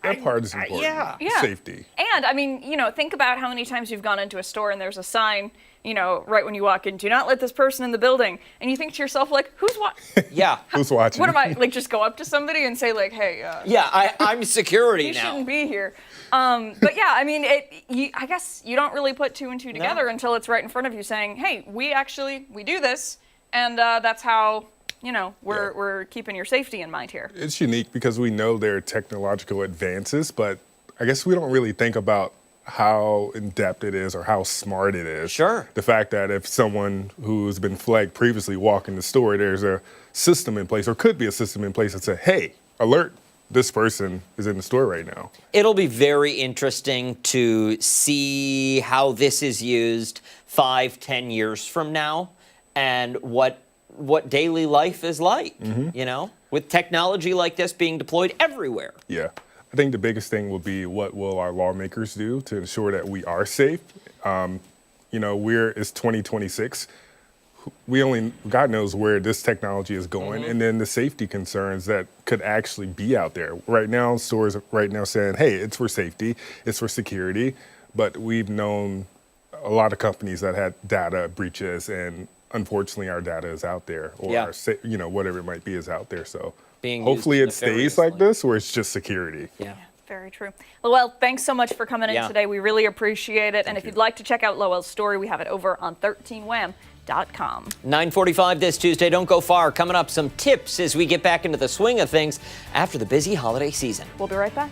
that part is important. Yeah. Safety. And I mean, think about how many times you've gone into a store and there's a sign, right when you walk in, do not let this person in the building. And you think to yourself, like, who's watching? Yeah. Who's watching? What am I, like, just go up to somebody and say, like, hey. I'm security you now. You shouldn't be here. But yeah, I mean, I guess you don't really put two and two together until it's right in front of you saying, hey, we do this. And that's how, we're keeping your safety in mind here. It's unique because we know there are technological advances, but I guess we don't really think about how in-depth it is or how smart it is. Sure. The fact that if someone who's been flagged previously walk in the store, there's a system in place or could be a system in place that says, hey, alert, this person is in the store right now. It'll be very interesting to see how this is used 5-10 years from now. And what daily life is like, with technology like this being deployed everywhere. Yeah. I think the biggest thing will be what will our lawmakers do to ensure that we are safe. It's 2026. God knows where this technology is going, and then the safety concerns that could actually be out there. Right now, stores saying, hey, it's for safety, it's for security, but we've known a lot of companies that had data breaches, and unfortunately, our data is out there, or whatever it might be is out there. So hopefully it stays like this, where it's just security. Yeah. Very true. Lowell, thanks so much for coming in today. We really appreciate it. And if you'd like to check out Lowell's story, we have it over on 13wham.com. 9:45 this Tuesday. Don't go far. Coming up, some tips as we get back into the swing of things after the busy holiday season. We'll be right back.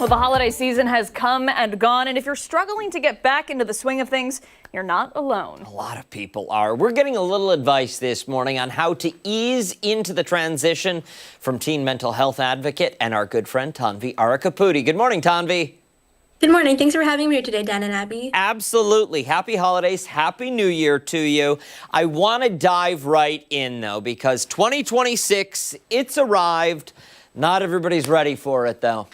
Well, the holiday season has come and gone, and if you're struggling to get back into the swing of things, you're not alone. A lot of people are. We're getting a little advice this morning on how to ease into the transition from teen mental health advocate and our good friend Tanvi Arakapudi. Good morning, Tanvi. Good morning. Thanks for having me here today, Dan and Abby. Absolutely. Happy holidays. Happy New Year to you. I want to dive right in, though, because 2026, it's arrived. Not everybody's ready for it, though.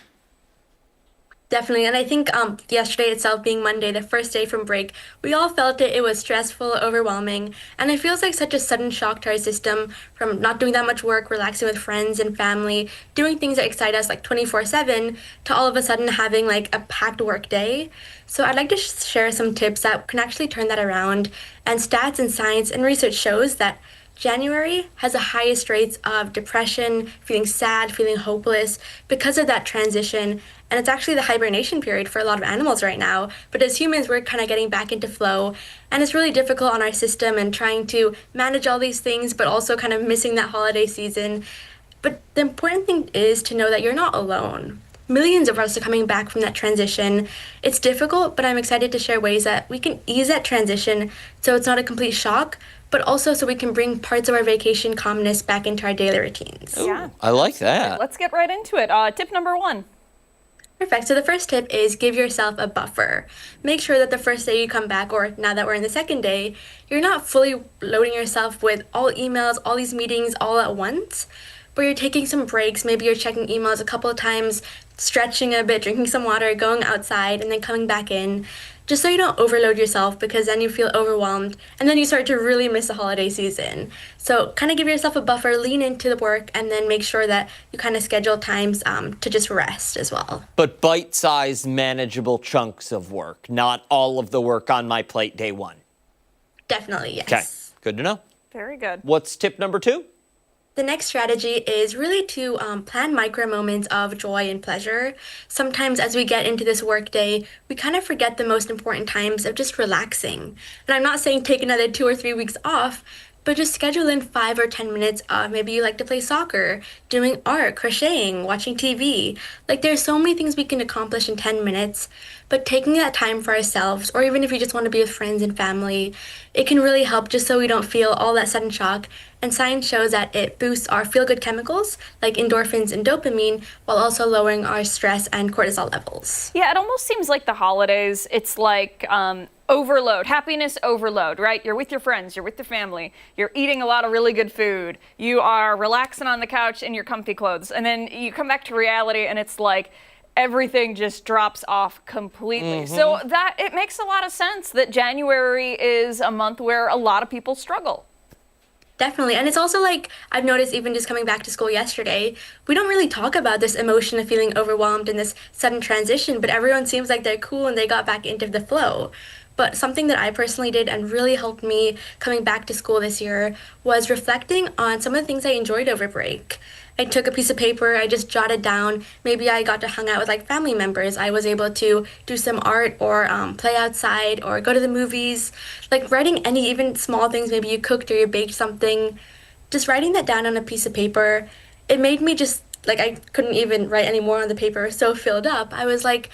Definitely. And I think yesterday itself being Monday, the first day from break, we all felt it. It was stressful, overwhelming. And it feels like such a sudden shock to our system from not doing that much work, relaxing with friends and family, doing things that excite us like 24/7, to all of a sudden having like a packed work day. So I'd like to share some tips that can actually turn that around. And stats and science and research shows that January has the highest rates of depression, feeling sad, feeling hopeless because of that transition. And it's actually the hibernation period for a lot of animals right now. But as humans, we're kind of getting back into flow. And it's really difficult on our system and trying to manage all these things, but also kind of missing that holiday season. But the important thing is to know that you're not alone. Millions of us are coming back from that transition. It's difficult, but I'm excited to share ways that we can ease that transition so it's not a complete shock, but also so we can bring parts of our vacation calmness back into our daily routines. Yeah. I like that. Let's get right into it. Tip number 1. Perfect. So the first tip is give yourself a buffer. Make sure that the first day you come back, or now that we're in the second day, you're not fully loading yourself with all emails, all these meetings all at once, but you're taking some breaks. Maybe you're checking emails a couple of times, stretching a bit, drinking some water, going outside, and then coming back in, just so you don't overload yourself, because then you feel overwhelmed and then you start to really miss the holiday season. So kind of give yourself a buffer, lean into the work, and then make sure that you kind of schedule times to just rest as well. But bite-sized, manageable chunks of work, not all of the work on my plate day one. Definitely, yes. Okay, good to know. Very good. What's tip number 2? The next strategy is really to plan micro moments of joy and pleasure. Sometimes as we get into this work day, we kind of forget the most important times of just relaxing. And I'm not saying take another 2 or 3 weeks off, but just schedule in 5 or 10 minutes of maybe you like to play soccer, doing art, crocheting, watching TV. Like there's so many things we can accomplish in 10 minutes, but taking that time for ourselves, or even if you just want to be with friends and family, it can really help just so we don't feel all that sudden shock. And science shows that it boosts our feel-good chemicals like endorphins and dopamine, while also lowering our stress and cortisol levels. Yeah, it almost seems like the holidays, it's like overload, happiness overload, right? You're with your friends, you're with your family, you're eating a lot of really good food, you are relaxing on the couch in your comfy clothes, and then you come back to reality and it's like everything just drops off completely. So that it makes a lot of sense that January is a month where a lot of people struggle. Definitely. And it's also like, I've noticed even just coming back to school yesterday, we don't really talk about this emotion of feeling overwhelmed and this sudden transition, but everyone seems like they're cool and they got back into the flow. But something that I personally did and really helped me coming back to school this year was reflecting on some of the things I enjoyed over break. I took a piece of paper, I just jotted down, maybe I got to hang out with like family members. I was able to do some art or play outside or go to the movies. Like writing any even small things, maybe you cooked or you baked something, just writing that down on a piece of paper, it made me just, like I couldn't even write any more on the paper, I was so filled up. I was like,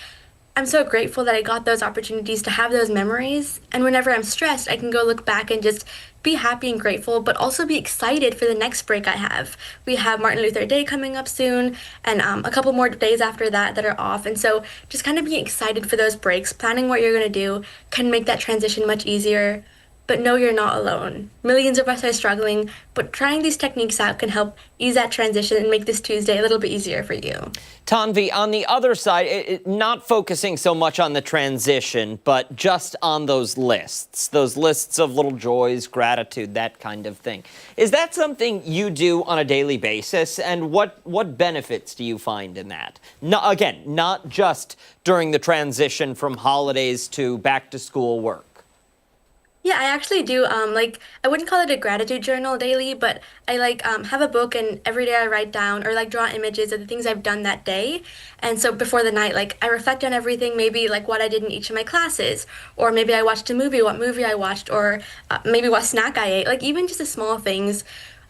I'm so grateful that I got those opportunities to have those memories. And whenever I'm stressed, I can go look back and just be happy and grateful, but also be excited for the next break I have. We have Martin Luther Day coming up soon, and a couple more days after that that are off. And so just kind of being excited for those breaks, planning what you're going to do can make that transition much easier. But know you're not alone. Millions of us are struggling, but trying these techniques out can help ease that transition and make this Tuesday a little bit easier for you. Tanvi, on the other side, not focusing so much on the transition, but just on those lists of little joys, gratitude, that kind of thing. Is that something you do on a daily basis? And what benefits do you find in that? No, again, not just during the transition from holidays to back to school work. Yeah, I actually do. I wouldn't call it a gratitude journal daily, but I have a book, and every day I write down or draw images of the things I've done that day. And so before the night, I reflect on everything, maybe what I did in each of my classes, or maybe I watched a movie, what movie I watched, or maybe what snack I ate. Even just the small things.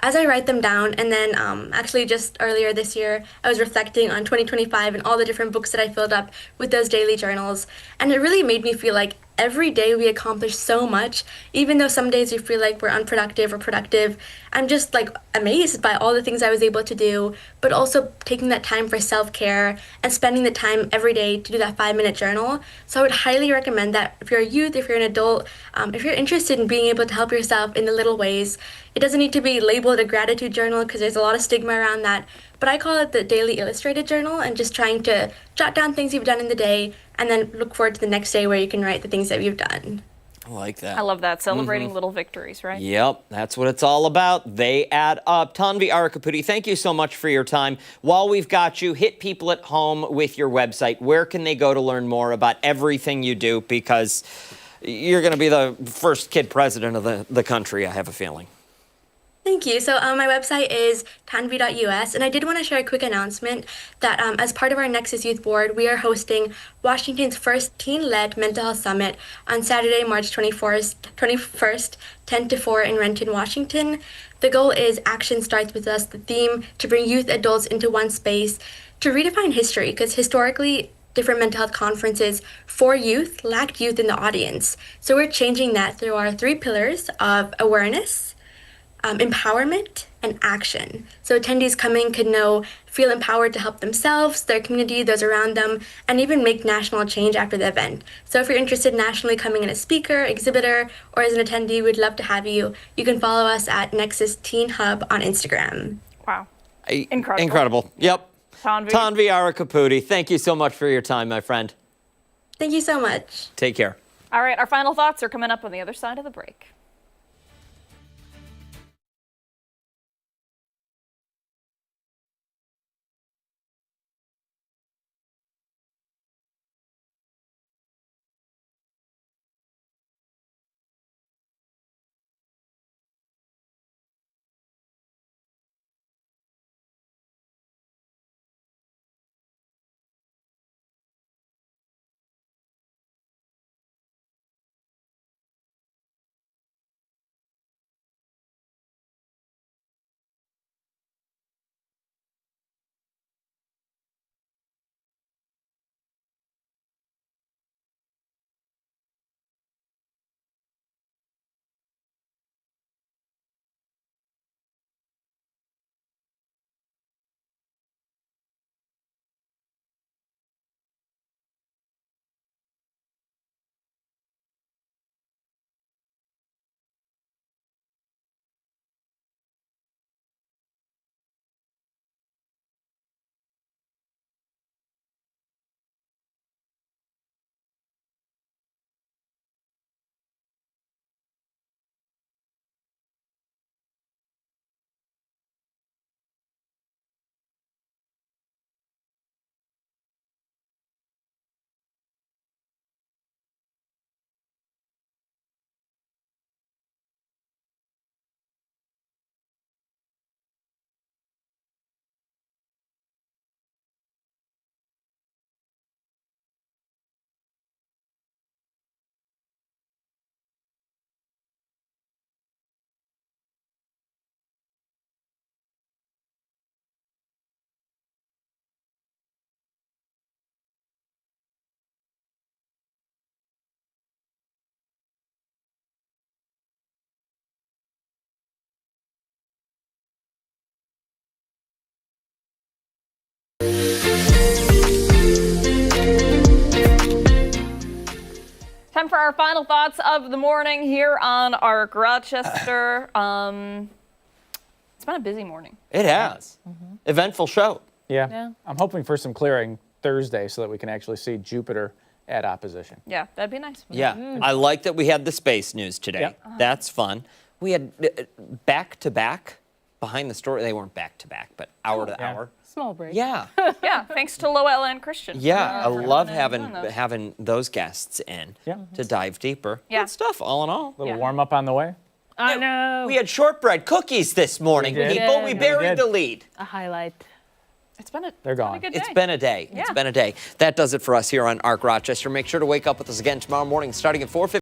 as I write them down, and then actually just earlier this year, I was reflecting on 2025 and all the different books that I filled up with those daily journals. And it really made me feel like every day we accomplish so much, even though some days we feel like we're unproductive or productive. I'm just like amazed by all the things I was able to do, but also taking that time for self-care and spending the time every day to do that 5-minute journal. So I would highly recommend that if you're a youth, if you're an adult, if you're interested in being able to help yourself in the little ways. It doesn't need to be labeled a gratitude journal because there's a lot of stigma around that, but I call it the daily illustrated journal, and just trying to jot down things you've done in the day and then look forward to the next day where you can write the things that you've done. I like that. I love that. Celebrating little victories, right? Yep, that's what it's all about. They add up. Tanvi Arakaputi, thank you so much for your time. While we've got you, hit people at home with your website. Where can they go to learn more about everything you do? Because you're going to be the first kid president of the country, I have a feeling. Thank you. So my website is tanvi.us, and I did want to share a quick announcement that as part of our Nexus Youth Board, we are hosting Washington's first teen-led mental health summit on Saturday, March 21st, 10 to 4 in Renton, Washington. The goal is Action Starts With Us, the theme to bring youth adults into one space to redefine history, because historically, different mental health conferences for youth lacked youth in the audience. So we're changing that through our 3 pillars of awareness, empowerment, and action. So attendees coming could feel empowered to help themselves, their community, those around them, and even make national change after the event. So if you're interested nationally coming in as speaker, exhibitor, or as an attendee, we'd love to have you. You can follow us at Nexus Teen Hub on Instagram. Wow. Incredible. Incredible. Yep. Tanvi Arakaputi, thank you so much for your time, my friend. Thank you so much. Take care. All right, our final thoughts are coming up on the other side of the break. Time for our final thoughts of the morning here on ARC Rochester. It's been a busy morning. It has. Eventful show. Yeah. I'm hoping for some clearing Thursday so that we can actually see Jupiter at opposition. Yeah, that'd be nice. Yeah, I like that we had the space news today. Yep. That's fun. We had back-to-back behind the story. They weren't back-to-back, but hour to hour. Small break. Yeah. Yeah, thanks to Lowell and Christian. Yeah, I love doing having those guests in to dive deeper. Yeah. Good stuff, all in all. Little warm-up on the way. I know. We had shortbread cookies this morning, We did. people. We buried the lead. A highlight. It's been a They're gone. good day. It's been a day. Yeah. It's been a day. That does it for us here on ARC Rochester. Make sure to wake up with us again tomorrow morning starting at 4:50.